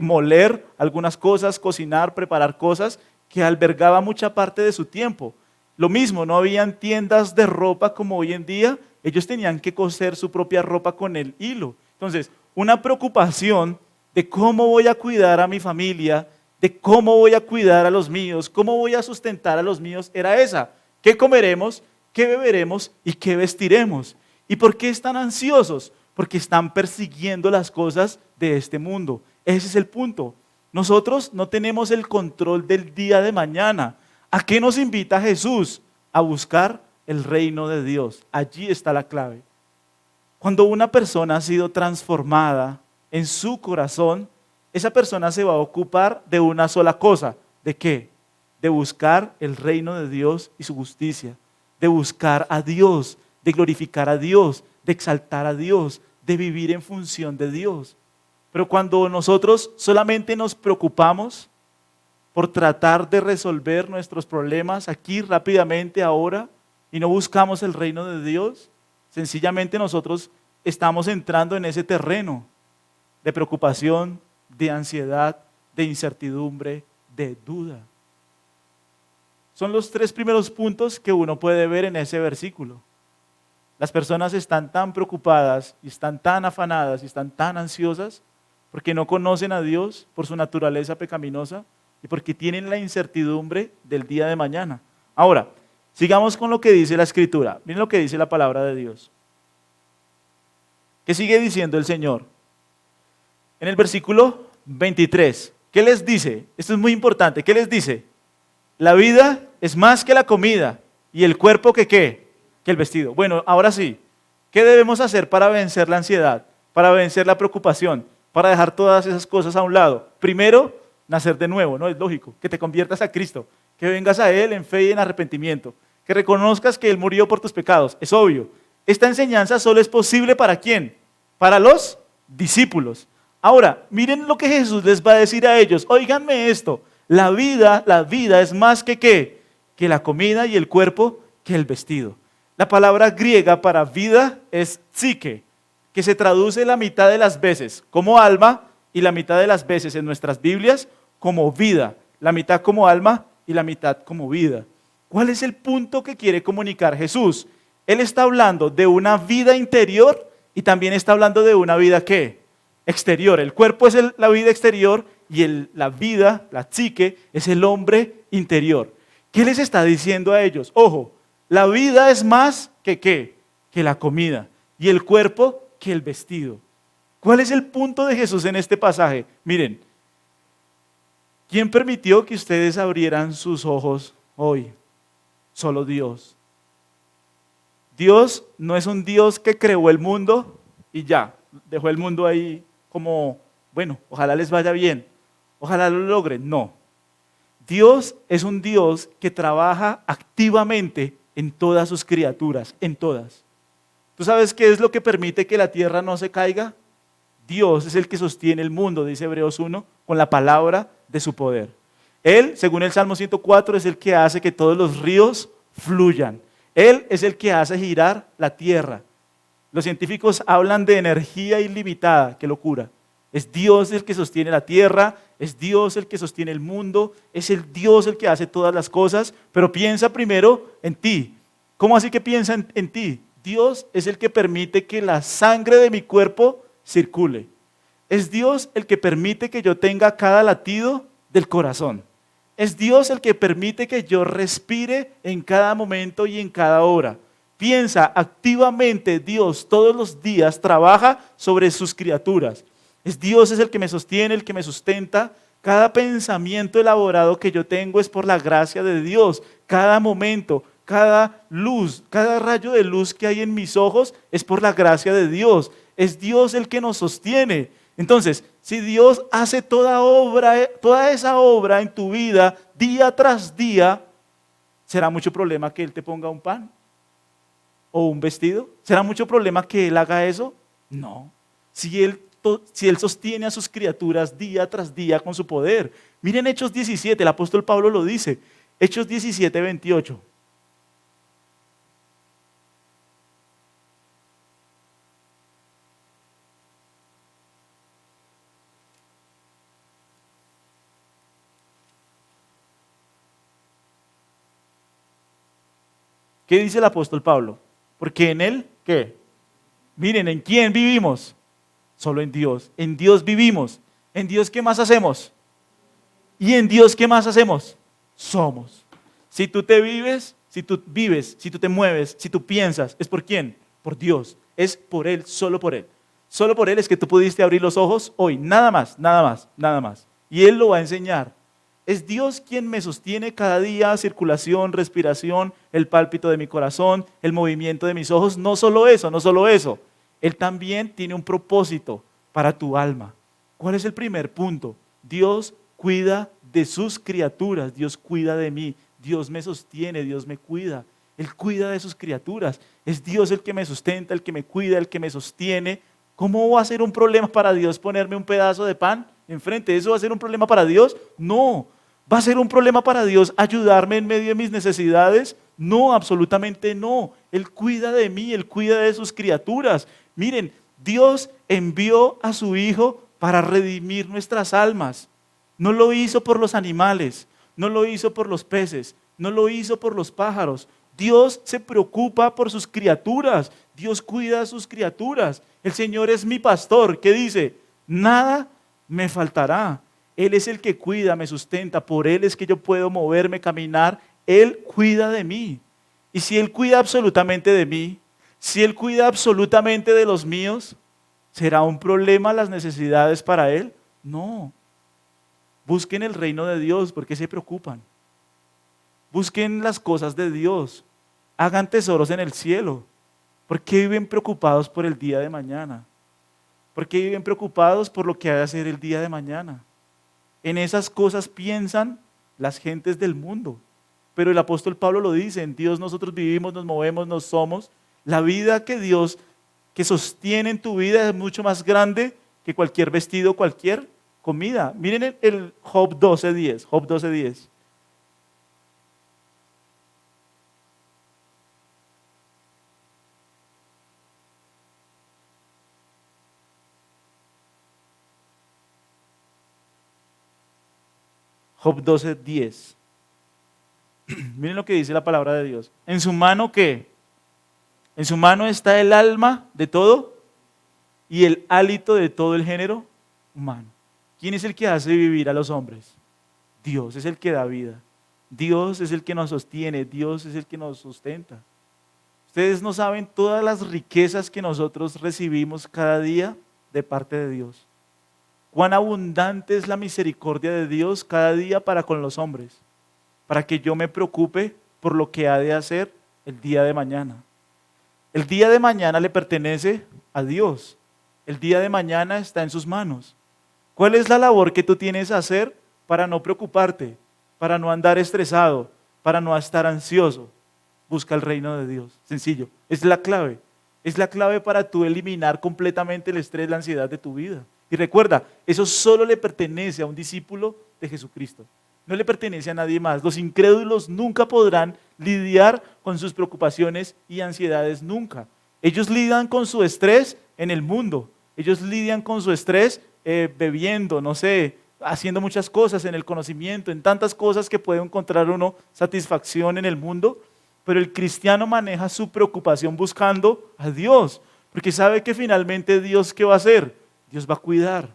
moler algunas cosas, cocinar, preparar cosas que albergaba mucha parte de su tiempo. Lo mismo, no habían tiendas de ropa como hoy en día, ellos tenían que coser su propia ropa con el hilo. Entonces, una preocupación de cómo voy a cuidar a mi familia, de cómo voy a cuidar a los míos, cómo voy a sustentar a los míos, era esa. ¿Qué comeremos? ¿Qué beberemos? ¿Y qué vestiremos? ¿Y por qué están ansiosos? Porque están persiguiendo las cosas de este mundo. Ese es el punto. Nosotros no tenemos el control del día de mañana. ¿A qué nos invita Jesús? A buscar el reino de Dios. Allí está la clave. Cuando una persona ha sido transformada en su corazón, esa persona se va a ocupar de una sola cosa. ¿De qué? De buscar el reino de Dios y su justicia. De buscar a Dios, de glorificar a Dios, de exaltar a Dios, de vivir en función de Dios. Pero cuando nosotros solamente nos preocupamos por tratar de resolver nuestros problemas aquí rápidamente ahora y no buscamos el reino de Dios, sencillamente nosotros estamos entrando en ese terreno de preocupación, de ansiedad, de incertidumbre, de duda. Son los tres primeros puntos que uno puede ver en ese versículo. Las personas están tan preocupadas y están tan afanadas y están tan ansiosas porque no conocen a Dios por su naturaleza pecaminosa y porque tienen la incertidumbre del día de mañana. Ahora, sigamos con lo que dice la Escritura. Miren lo que dice la palabra de Dios. ¿Qué sigue diciendo el Señor? En el versículo 23, ¿qué les dice? Esto es muy importante. ¿Qué les dice? La vida es más que la comida y el cuerpo que ¿qué? Que el vestido. Bueno, ahora sí, ¿qué debemos hacer para vencer la ansiedad? Para vencer la preocupación, para dejar todas esas cosas a un lado. Primero, nacer de nuevo, ¿no? Es lógico, que te conviertas a Cristo, que vengas a Él en fe y en arrepentimiento, que reconozcas que Él murió por tus pecados, es obvio. Esta enseñanza solo es posible ¿para quién? Para los discípulos. Ahora, miren lo que Jesús les va a decir a ellos. Óiganme esto, la vida es más que ¿qué? Que la comida y el cuerpo que el vestido. La palabra griega para vida es psique, que se traduce la mitad de las veces como alma y la mitad de las veces en nuestras Biblias como vida, la mitad como alma y la mitad como vida. ¿Cuál es el punto que quiere comunicar Jesús? Él está hablando de una vida interior y también está hablando de una vida ¿qué? Exterior. El cuerpo es la vida exterior y la vida, la psique, es el hombre interior. ¿Qué les está diciendo a ellos? Ojo, la vida es más que ¿qué? Que la comida y el cuerpo que el vestido. ¿Cuál es el punto de Jesús en este pasaje? Miren, ¿quién permitió que ustedes abrieran sus ojos hoy? Solo Dios. Dios no es un Dios que creó el mundo y ya, dejó el mundo ahí como, bueno, ojalá les vaya bien, ojalá lo logren. No. Dios es un Dios que trabaja activamente en todas sus criaturas, en todas. ¿Tú sabes qué es lo que permite que la tierra no se caiga? Dios es el que sostiene el mundo, dice Hebreos 1, con la palabra de su poder. Él, según el Salmo 104, es el que hace que todos los ríos fluyan. Él es el que hace girar la tierra. Los científicos hablan de energía ilimitada, qué locura. Es Dios el que sostiene la tierra, es Dios el que sostiene el mundo, es el Dios el que hace todas las cosas, pero piensa primero en ti. ¿Cómo así que piensa en ti? Dios es el que permite que la sangre de mi cuerpo circule. Es Dios el que permite que yo tenga cada latido del corazón. Es Dios el que permite que yo respire en cada momento y en cada hora. Piensa activamente, Dios todos los días trabaja sobre sus criaturas. Es Dios es el que me sostiene, el que me sustenta. Cada pensamiento elaborado que yo tengo es por la gracia de Dios. Cada momento, cada luz, cada rayo de luz que hay en mis ojos es por la gracia de Dios. Es Dios el que nos sostiene. Entonces, si Dios hace toda esa obra en tu vida, día tras día, ¿será mucho problema que Él te ponga un pan o un vestido? ¿Será mucho problema que Él haga eso? No. Si Él sostiene a sus criaturas día tras día con su poder. Miren Hechos 17, el apóstol Pablo lo dice. Hechos 17, 28. ¿Qué dice el apóstol Pablo? Porque en Él, ¿qué? Miren, ¿en quién vivimos? Solo en Dios. En Dios vivimos. ¿En Dios qué más hacemos? ¿Y en Dios qué más hacemos? Somos. Si tú vives, si tú te mueves, si tú piensas, ¿es por quién? Por Dios. Es por Él, solo por Él. Solo por Él es que tú pudiste abrir los ojos hoy. Nada más, nada más, nada más. Y Él lo va a enseñar. Es Dios quien me sostiene cada día, circulación, respiración, el pálpito de mi corazón, el movimiento de mis ojos. No solo eso, no solo eso. Él también tiene un propósito para tu alma. ¿Cuál es el primer punto? Dios cuida de sus criaturas, Dios cuida de mí, Dios me sostiene, Dios me cuida. Él cuida de sus criaturas. Es Dios el que me sustenta, el que me cuida, el que me sostiene. ¿Cómo va a ser un problema para Dios ponerme un pedazo de pan enfrente? ¿Eso va a ser un problema para Dios? No. ¿Va a ser un problema para Dios ayudarme en medio de mis necesidades? No, absolutamente no. Él cuida de mí, Él cuida de sus criaturas. Miren, Dios envió a su Hijo para redimir nuestras almas. No lo hizo por los animales, no lo hizo por los peces, no lo hizo por los pájaros. Dios se preocupa por sus criaturas. Dios cuida a sus criaturas. El Señor es mi pastor. ¿Qué dice? Nada me faltará. Él es el que cuida, me sustenta, por Él es que yo puedo moverme, caminar. Él cuida de mí. Y si Él cuida absolutamente de mí, si Él cuida absolutamente de los míos, ¿Será un problema las necesidades para él? No. Busquen el reino de Dios, ¿por qué se preocupan? Busquen las cosas de Dios. Hagan tesoros en el cielo. ¿Por qué viven preocupados por el día de mañana? ¿Por qué viven preocupados por lo que ha de hacer el día de mañana? En esas cosas piensan las gentes del mundo. Pero el apóstol Pablo lo dice, en Dios nosotros vivimos, nos movemos, nos somos. La vida que Dios, que sostiene en tu vida es mucho más grande que cualquier vestido, cualquier comida. Miren el Job 12:10, Job 12:10. Job 12:10. Miren lo que dice la palabra de Dios. ¿En su mano qué? En su mano está el alma de todo y el hálito de todo el género humano. ¿Quién es el que hace vivir a los hombres? Dios es el que da vida. Dios es el que nos sostiene. Dios es el que nos sustenta. Ustedes no saben todas las riquezas que nosotros recibimos cada día de parte de Dios. Cuán abundante es la misericordia de Dios cada día para con los hombres, para que yo me preocupe por lo que ha de hacer el día de mañana. El día de mañana le pertenece a Dios. El día de mañana está en sus manos. ¿Cuál es la labor que tú tienes que hacer para no preocuparte, para no andar estresado, para no estar ansioso? Busca el reino de Dios. Sencillo. Es la clave. Es la clave para tú eliminar completamente el estrés, la ansiedad de tu vida. Y recuerda, eso solo le pertenece a un discípulo de Jesucristo. No le pertenece a nadie más. Los incrédulos nunca podrán lidiar con sus preocupaciones y ansiedades, nunca. Ellos lidian con su estrés en el mundo. Ellos lidian con su estrés bebiendo, no sé, haciendo muchas cosas en el conocimiento, en tantas cosas que puede encontrar uno satisfacción en el mundo. Pero el cristiano maneja su preocupación buscando a Dios, porque sabe que finalmente Dios, ¿qué va a hacer? Dios va a cuidar,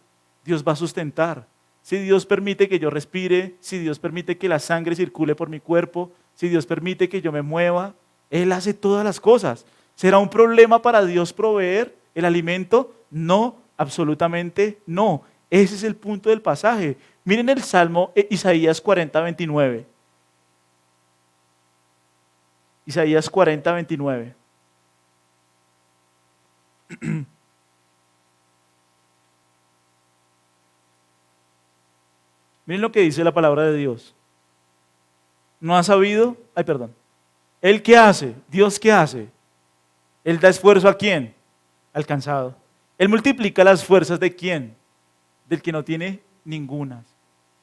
Dios va a sustentar. Si Dios permite que yo respire, si Dios permite que la sangre circule por mi cuerpo, si Dios permite que yo me mueva, Él hace todas las cosas. ¿Será un problema para Dios proveer el alimento? No, absolutamente no. Ese es el punto del pasaje. Miren el Salmo Isaías 40:29. Isaías 40:29. Miren lo que dice la palabra de Dios. ¿No ha sabido? Ay, perdón. ¿Él qué hace? ¿Dios qué hace? ¿Él da esfuerzo a quién? Al cansado. ¿Él multiplica las fuerzas de quién? Del que no tiene ningunas.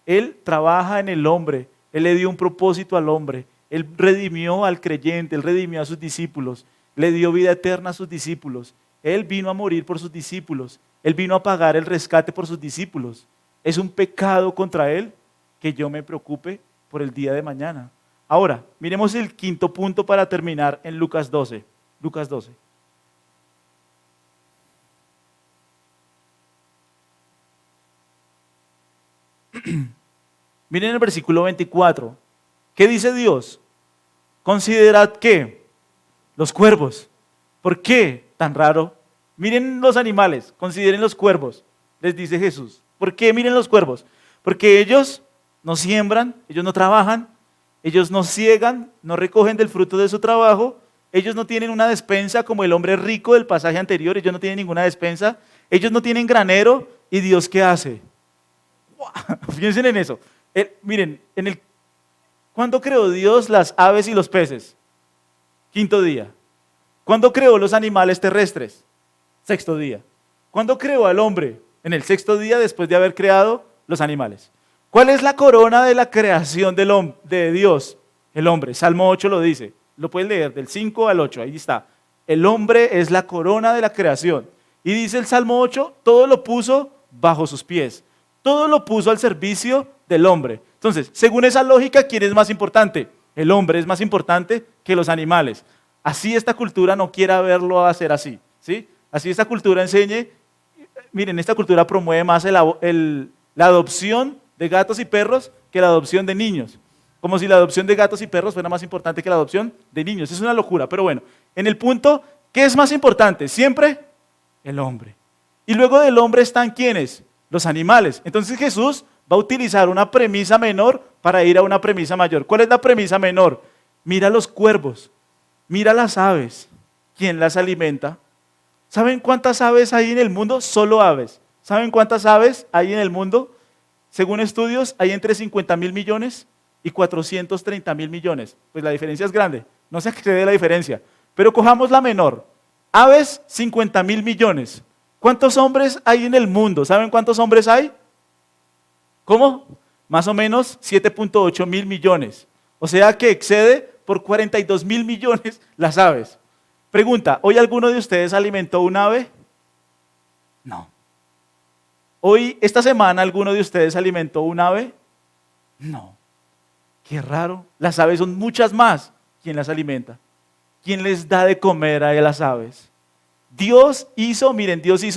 Él trabaja en el hombre. Él le dio un propósito al hombre. Él redimió al creyente. Él redimió a sus discípulos. Le dio vida eterna a sus discípulos. Él vino a morir por sus discípulos. Él vino a pagar el rescate por sus discípulos. ¿Es un pecado contra Él que yo me preocupe por el día de mañana? Ahora, miremos el quinto punto para terminar en Lucas 12. Lucas 12. Miren el versículo 24. ¿Qué dice Dios? Considerad que los cuervos. ¿Por qué tan raro? Miren los animales, consideren los cuervos, les dice Jesús. ¿Por qué miren los cuervos? Porque ellos no siembran, ellos no trabajan, ellos no siegan, no recogen del fruto de su trabajo, ellos no tienen una despensa como el hombre rico del pasaje anterior, ellos no tienen ninguna despensa, ellos no tienen granero, ¿y Dios qué hace? Piensen en eso. Miren, ¿cuándo creó Dios las aves y los peces? Quinto día. ¿Cuándo creó los animales terrestres? Sexto día. ¿Cuándo creó al hombre? En el sexto día después de haber creado los animales. ¿Cuál es la corona de la creación de Dios? El hombre. Salmo 8 lo dice. Lo puedes leer del 5 al 8. Ahí está. El hombre es la corona de la creación. Y dice el Salmo 8, todo lo puso bajo sus pies. Todo lo puso al servicio del hombre. Entonces, según esa lógica, ¿quién es más importante? El hombre es más importante que los animales. Así esta cultura no quiera verlo hacer así, ¿sí? Así esta cultura enseñe, miren, esta cultura promueve más la adopción de gatos y perros que la adopción de niños. Como si la adopción de gatos y perros fuera más importante que la adopción de niños. Es una locura, pero bueno. En el punto, ¿qué es más importante? Siempre el hombre. Y luego del hombre están ¿quiénes? Los animales. Entonces Jesús va a utilizar una premisa menor para ir a una premisa mayor. ¿Cuál es la premisa menor? Mira los cuervos, mira las aves. ¿Quién las alimenta? ¿Saben cuántas aves hay en el mundo? Solo aves. ¿Saben cuántas aves hay en el mundo? Según estudios, hay entre 50.000 millones y 430.000 millones. Pues la diferencia es grande, no se excede la diferencia. Pero cojamos la menor. Aves, 50.000 millones. ¿Cuántos hombres hay en el mundo? ¿Saben cuántos hombres hay? ¿Cómo? Más o menos 7.8 mil millones. O sea que excede por 42.000 millones las aves. Pregunta, ¿hoy alguno de ustedes alimentó un ave? No. ¿Hoy, esta semana, alguno de ustedes alimentó un ave? No. Qué raro. Las aves son muchas más. ¿Quién las alimenta? ¿Quién les da de comer a las aves? Dios hizo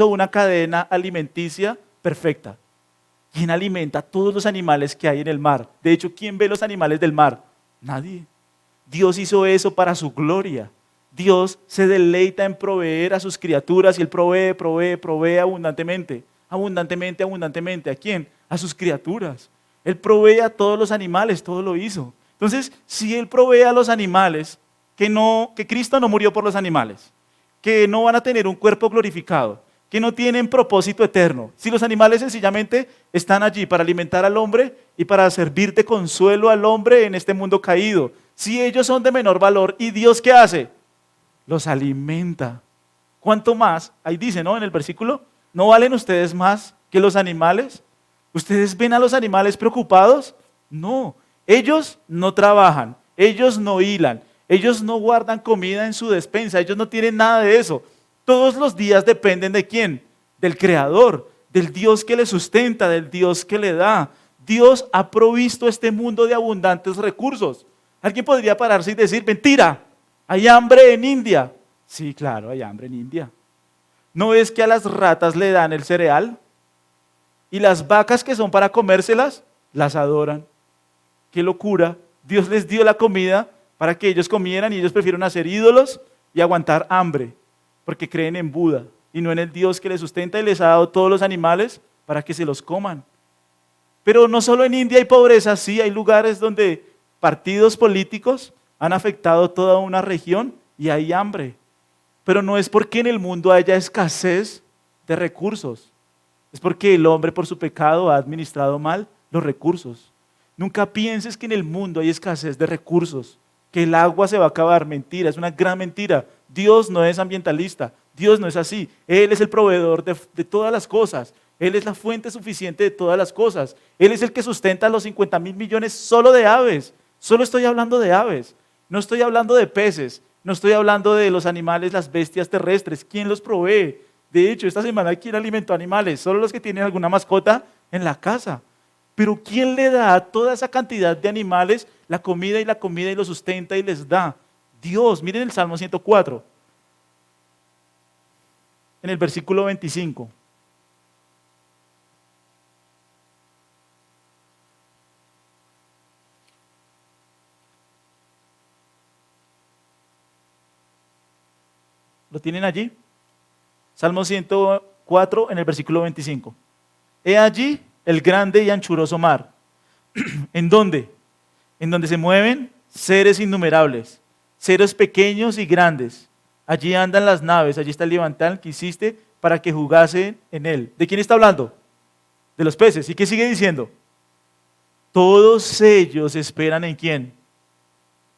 una cadena alimenticia perfecta. ¿Quién alimenta a todos los animales que hay en el mar? De hecho, ¿quién ve los animales del mar? Nadie. Dios hizo eso para su gloria. Dios se deleita en proveer a sus criaturas y Él provee abundantemente. Abundantemente. ¿A quién? A sus criaturas. Él provee a todos los animales, todo lo hizo. Entonces, si Él provee a los animales, que Cristo no murió por los animales, que no van a tener un cuerpo glorificado, que no tienen propósito eterno. Si los animales sencillamente están allí para alimentar al hombre y para servir de consuelo al hombre en este mundo caído. Si ellos son de menor valor, ¿y Dios qué hace? Los alimenta. ¿Cuánto más? Ahí dice, ¿no? En el versículo, ¿no valen ustedes más que los animales? ¿Ustedes ven a los animales preocupados? No, ellos no trabajan, ellos no hilan, ellos no guardan comida en su despensa, ellos no tienen nada de eso. Todos los días dependen ¿de quién? Del Creador, del Dios que les sustenta, del Dios que le da. Dios ha provisto este mundo de abundantes recursos. Alguien podría pararse y decir, mentira, hay hambre en India. Sí, claro, hay hambre en India. ¿No es que a las ratas le dan el cereal? Y las vacas que son para comérselas, las adoran. ¡Qué locura! Dios les dio la comida para que ellos comieran y ellos prefieren hacer ídolos y aguantar hambre, porque creen en Buda y no en el Dios que les sustenta y les ha dado todos los animales para que se los coman. Pero no solo en India hay pobreza, sí, hay lugares donde partidos políticos han afectado toda una región y hay hambre. Pero no es porque en el mundo haya escasez de recursos, es porque el hombre por su pecado ha administrado mal los recursos. Nunca pienses que en el mundo hay escasez de recursos, que el agua se va a acabar. Mentira, es una gran mentira. Dios no es ambientalista, Dios no es así. Él es el proveedor de todas las cosas. Él es la fuente suficiente de todas las cosas. Él es el que sustenta los 50.000 millones solo de aves. Solo estoy hablando de aves. No estoy hablando de peces. No estoy hablando de los animales, las bestias terrestres. ¿Quién los provee? De hecho, esta semana, ¿quién alimentó animales? Solo los que tienen alguna mascota en la casa. Pero ¿quién le da a toda esa cantidad de animales la comida y los sustenta y les da? Dios. Miren el Salmo 104, en el versículo 25. ¿Lo tienen allí? Salmo 104 en el versículo 25. He allí el grande y anchuroso mar. ¿En dónde? En donde se mueven seres innumerables, seres pequeños y grandes. Allí andan las naves, allí está el leviatán que hiciste para que jugasen en él. ¿De quién está hablando? De los peces. ¿Y qué sigue diciendo? Todos ellos esperan ¿en quién?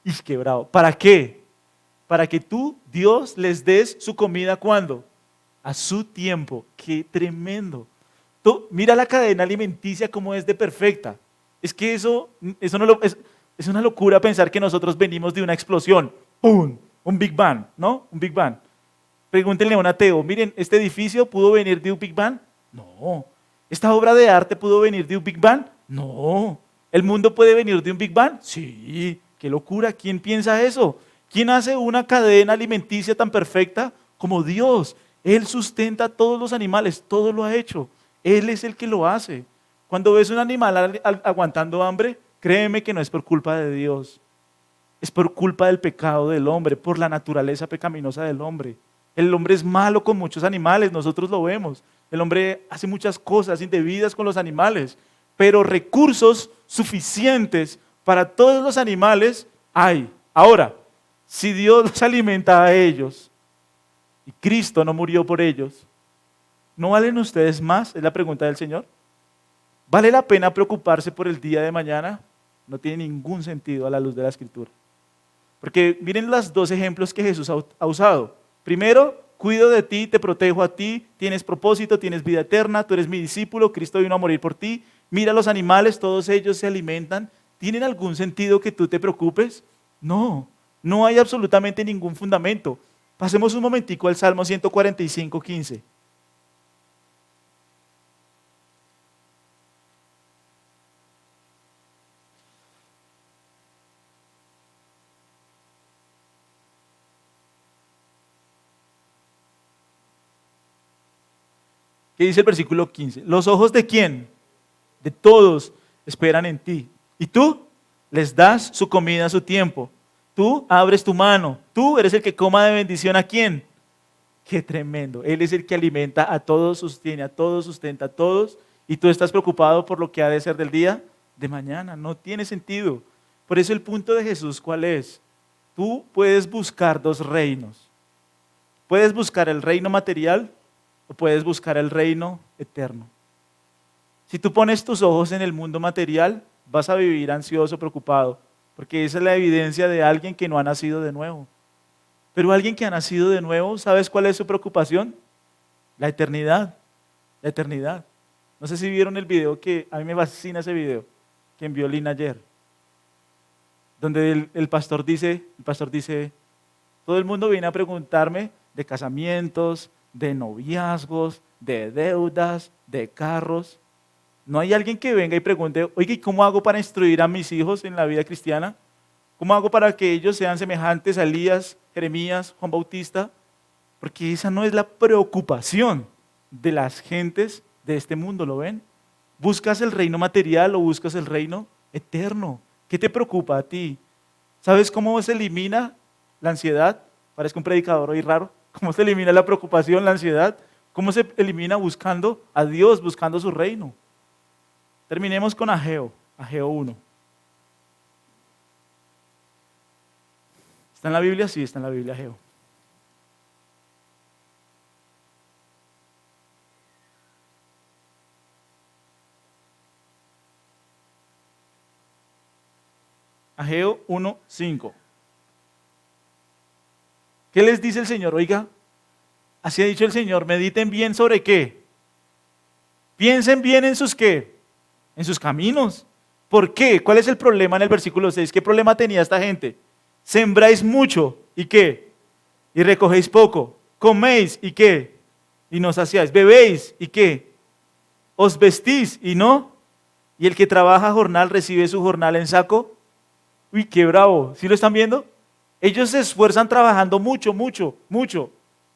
¡Y qué bravo! ¿Para qué? Para que tú, Dios, les des su comida, ¿cuándo? A su tiempo. ¡Qué tremendo! Mira la cadena alimenticia como es de perfecta. Es que es una locura pensar que nosotros venimos de una explosión. ¡Pum! Un Big Bang, ¿no? Un Big Bang. Pregúntenle a un ateo, miren, ¿este edificio pudo venir de un Big Bang? No. ¿Esta obra de arte pudo venir de un Big Bang? No. ¿El mundo puede venir de un Big Bang? Sí. ¡Qué locura! ¿Quién piensa eso? ¿Quién hace una cadena alimenticia tan perfecta como Dios? Él sustenta a todos los animales, todo lo ha hecho. Él es el que lo hace. Cuando ves un animal aguantando hambre, créeme que no es por culpa de Dios. Es por culpa del pecado del hombre, por la naturaleza pecaminosa del hombre. El hombre es malo con muchos animales, nosotros lo vemos. El hombre hace muchas cosas indebidas con los animales, pero recursos suficientes para todos los animales hay. Ahora, si Dios los alimenta a ellos y Cristo no murió por ellos, ¿no valen ustedes más? Es la pregunta del Señor. ¿Vale la pena preocuparse por el día de mañana? No tiene ningún sentido a la luz de la Escritura. Porque miren los dos ejemplos que Jesús ha usado. Primero, cuido de ti, te protejo a ti, tienes propósito, tienes vida eterna, tú eres mi discípulo, Cristo vino a morir por ti. Mira los animales, todos ellos se alimentan. ¿Tienen algún sentido que tú te preocupes? No, no hay absolutamente ningún fundamento. Pasemos un momentico al Salmo 145, 15. ¿Qué dice el versículo 15? ¿Los ojos de quién? De todos esperan en ti. Y tú les das su comida a su tiempo. Tú abres tu mano. Tú eres el que coma de bendición a quién. Qué tremendo. Él es el que alimenta a todos, sostiene a todos, sustenta a todos. Y tú estás preocupado por lo que ha de ser del día de mañana. No tiene sentido. Por eso el punto de Jesús, ¿cuál es? Tú puedes buscar dos reinos. Puedes buscar el reino material o puedes buscar el reino eterno. Si tú pones tus ojos en el mundo material, vas a vivir ansioso, preocupado, porque esa es la evidencia de alguien que no ha nacido de nuevo. Pero alguien que ha nacido de nuevo, ¿sabes cuál es su preocupación? La eternidad, la eternidad. No sé si vieron el video que, a mí me fascina ese video, que envió Lina ayer, donde el pastor dice, todo el mundo viene a preguntarme de casamientos, de noviazgos, de deudas, de carros. No hay alguien que venga y pregunte, oye, ¿cómo hago para instruir a mis hijos en la vida cristiana? ¿Cómo hago para que ellos sean semejantes a Elías, Jeremías, Juan Bautista? Porque esa no es la preocupación de las gentes de este mundo, ¿lo ven? ¿Buscas el reino material o buscas el reino eterno? ¿Qué te preocupa a ti? ¿Sabes cómo se elimina la ansiedad? Parezco un predicador hoy raro. ¿Cómo se elimina la preocupación, la ansiedad? ¿Cómo se elimina buscando a Dios, buscando su reino? Terminemos con Ageo 1. ¿Está en la Biblia? Sí, está en la Biblia, Ageo. Ageo 1:5. ¿Qué les dice el Señor? Oiga, así ha dicho el Señor, mediten bien sobre qué. Piensen bien en sus qué, en sus caminos. ¿Por qué? ¿Cuál es el problema en el versículo 6? ¿Qué problema tenía esta gente? Sembráis mucho, ¿y qué? Y recogéis poco. Coméis, ¿y qué? Y no saciáis. Bebéis, ¿y qué? Os vestís, ¿y no? Y el que trabaja jornal recibe su jornal en saco. Uy, qué bravo. ¿Sí lo están viendo? Ellos se esfuerzan trabajando mucho, mucho, mucho.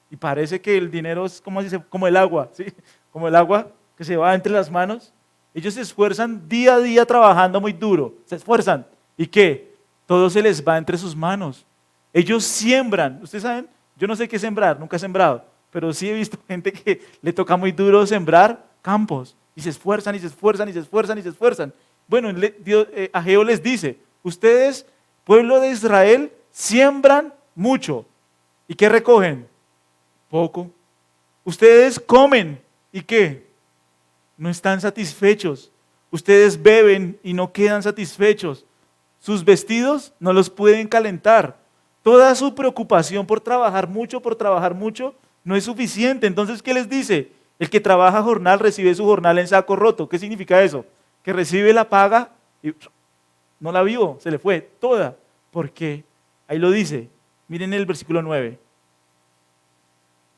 Y parece que el dinero es como el agua, ¿sí? Como el agua que se va entre las manos. Ellos se esfuerzan día a día trabajando muy duro. Se esfuerzan. ¿Y qué? Todo se les va entre sus manos. Ellos siembran. Ustedes saben, yo no sé qué sembrar, nunca he sembrado. Pero sí he visto gente que le toca muy duro sembrar campos. Y se esfuerzan, y se esfuerzan, y se esfuerzan, y se esfuerzan. Bueno, Ageo les dice, ustedes, pueblo de Israel, siembran mucho. ¿Y qué recogen? Poco. Ustedes comen. ¿Y qué? No están satisfechos. Ustedes beben y no quedan satisfechos. Sus vestidos no los pueden calentar. Toda su preocupación por trabajar mucho, no es suficiente. Entonces, ¿qué les dice? El que trabaja jornal recibe su jornal en saco roto. ¿Qué significa eso? Que recibe la paga y no la vio, se le fue toda. ¿Por qué? Ahí lo dice. Miren el versículo 9.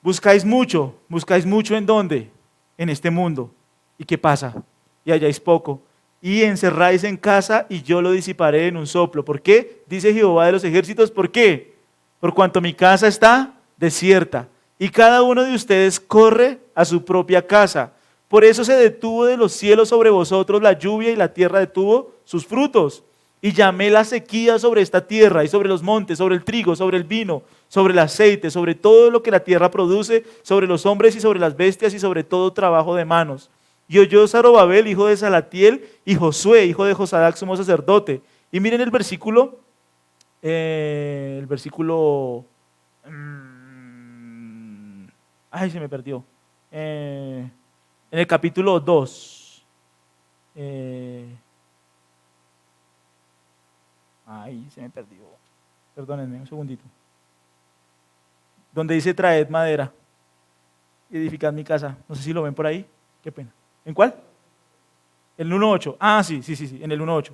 Buscáis mucho ¿en dónde? En este mundo. ¿Y qué pasa? Y halláis poco. Y encerráis en casa y yo lo disiparé en un soplo. ¿Por qué? Dice Jehová de los ejércitos. ¿Por qué? Por cuanto mi casa está desierta y cada uno de ustedes corre a su propia casa. Por eso se detuvo de los cielos sobre vosotros la lluvia y la tierra detuvo sus frutos. Y llamé la sequía sobre esta tierra y sobre los montes, sobre el trigo, sobre el vino, sobre el aceite, sobre todo lo que la tierra produce, sobre los hombres y sobre las bestias y sobre todo trabajo de manos. Y oyó Zorobabel, hijo de Salatiel, y Josué, hijo de Josadac, sumo sacerdote. Y miren el versículo, ay, se me perdió. En el capítulo 2. Ay, se me perdió. Perdónenme un segundito. Donde dice traed madera y edificad mi casa. No sé si lo ven por ahí. Qué pena. ¿En cuál? El 1.8. Ah, sí, en el 1.8.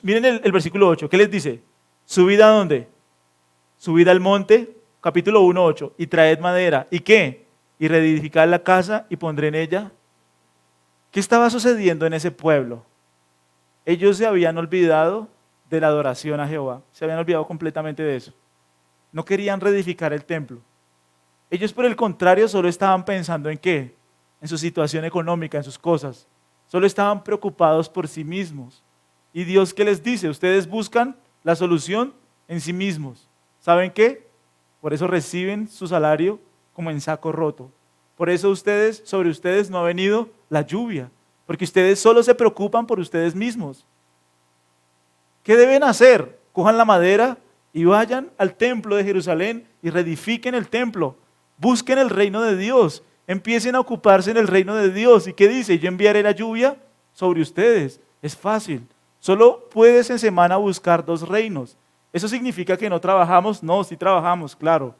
Miren el versículo 8. ¿Qué les dice? Subid a dónde? Subid al monte, capítulo 1.8. Y traed madera. ¿Y qué? Y reedificad la casa y pondré en ella. ¿Qué estaba sucediendo en ese pueblo? Ellos se habían olvidado de la adoración a Jehová. Se habían olvidado completamente de eso. No querían reedificar el templo. Ellos, por el contrario, solo estaban pensando en qué, en su situación económica, en sus cosas. Solo estaban preocupados por sí mismos. Y Dios, ¿qué les dice? Ustedes buscan la solución en sí mismos. ¿Saben qué? Por eso reciben su salario como en saco roto. Por eso sobre ustedes no ha venido la lluvia, porque ustedes solo se preocupan por ustedes mismos. ¿Qué deben hacer? Cojan la madera y vayan al templo de Jerusalén y reedifiquen el templo. Busquen el reino de Dios. Empiecen a ocuparse en el reino de Dios. ¿Y qué dice? Yo enviaré la lluvia sobre ustedes. Es fácil. Solo puedes en semana buscar 2 reinos. ¿Eso significa que no trabajamos? No, sí trabajamos, claro.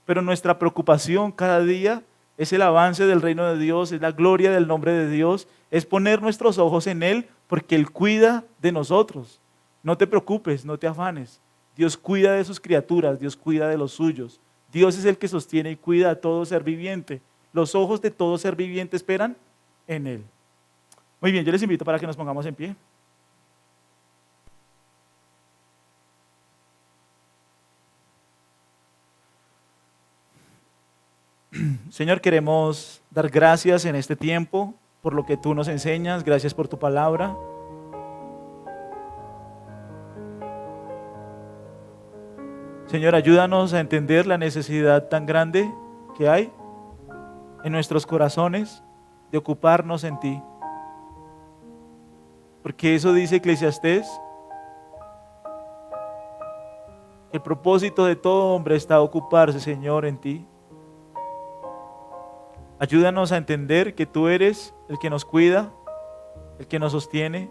Pero nuestra preocupación cada día es el avance del reino de Dios, es la gloria del nombre de Dios, es poner nuestros ojos en Él porque Él cuida de nosotros. No te preocupes, no te afanes. Dios cuida de sus criaturas, Dios cuida de los suyos. Dios es el que sostiene y cuida a todo ser viviente. Los ojos de todo ser viviente esperan en Él. Muy bien, yo les invito para que nos pongamos en pie. Señor, queremos dar gracias en este tiempo por lo que tú nos enseñas. Gracias por tu palabra. Señor, ayúdanos a entender la necesidad tan grande que hay en nuestros corazones de ocuparnos en ti. Porque eso dice Eclesiastés, que el propósito de todo hombre está ocuparse, Señor, en ti. Ayúdanos a entender que tú eres el que nos cuida, el que nos sostiene.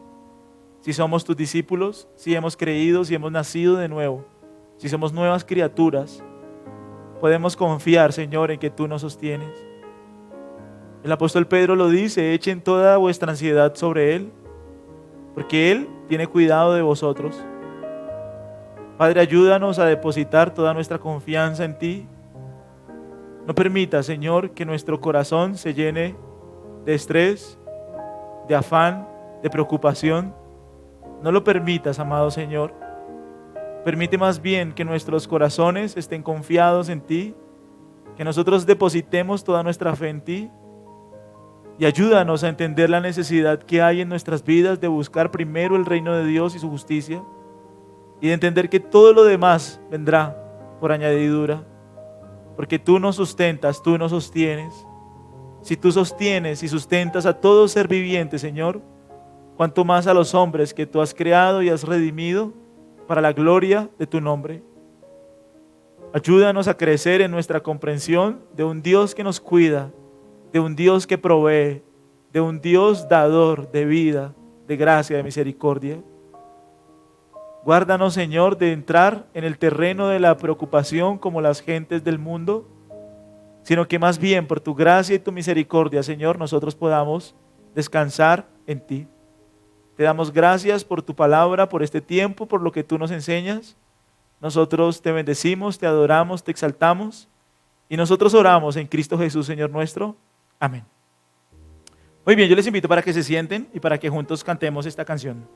Si somos tus discípulos, si hemos creído, si hemos nacido de nuevo, si somos nuevas criaturas, podemos confiar, Señor, en que tú nos sostienes. El apóstol Pedro lo dice, echen toda vuestra ansiedad sobre Él, porque Él tiene cuidado de vosotros. Padre, ayúdanos a depositar toda nuestra confianza en ti. No permita, Señor, que nuestro corazón se llene de estrés, de afán, de preocupación. No lo permitas, amado Señor. Permite más bien que nuestros corazones estén confiados en ti, que nosotros depositemos toda nuestra fe en ti y ayúdanos a entender la necesidad que hay en nuestras vidas de buscar primero el reino de Dios y su justicia y de entender que todo lo demás vendrá por añadidura. Porque tú nos sustentas, tú nos sostienes. Si tú sostienes y sustentas a todo ser viviente, Señor, cuanto más a los hombres que tú has creado y has redimido para la gloria de tu nombre. Ayúdanos a crecer en nuestra comprensión de un Dios que nos cuida, de un Dios que provee, de un Dios dador de vida, de gracia, de misericordia. Guárdanos, Señor, de entrar en el terreno de la preocupación como las gentes del mundo, sino que más bien por tu gracia y tu misericordia, Señor, nosotros podamos descansar en ti. Te damos gracias por tu palabra, por este tiempo, por lo que tú nos enseñas. Nosotros te bendecimos, te adoramos, te exaltamos y nosotros oramos en Cristo Jesús, Señor nuestro. Amén. Muy bien, yo les invito para que se sienten y para que juntos cantemos esta canción.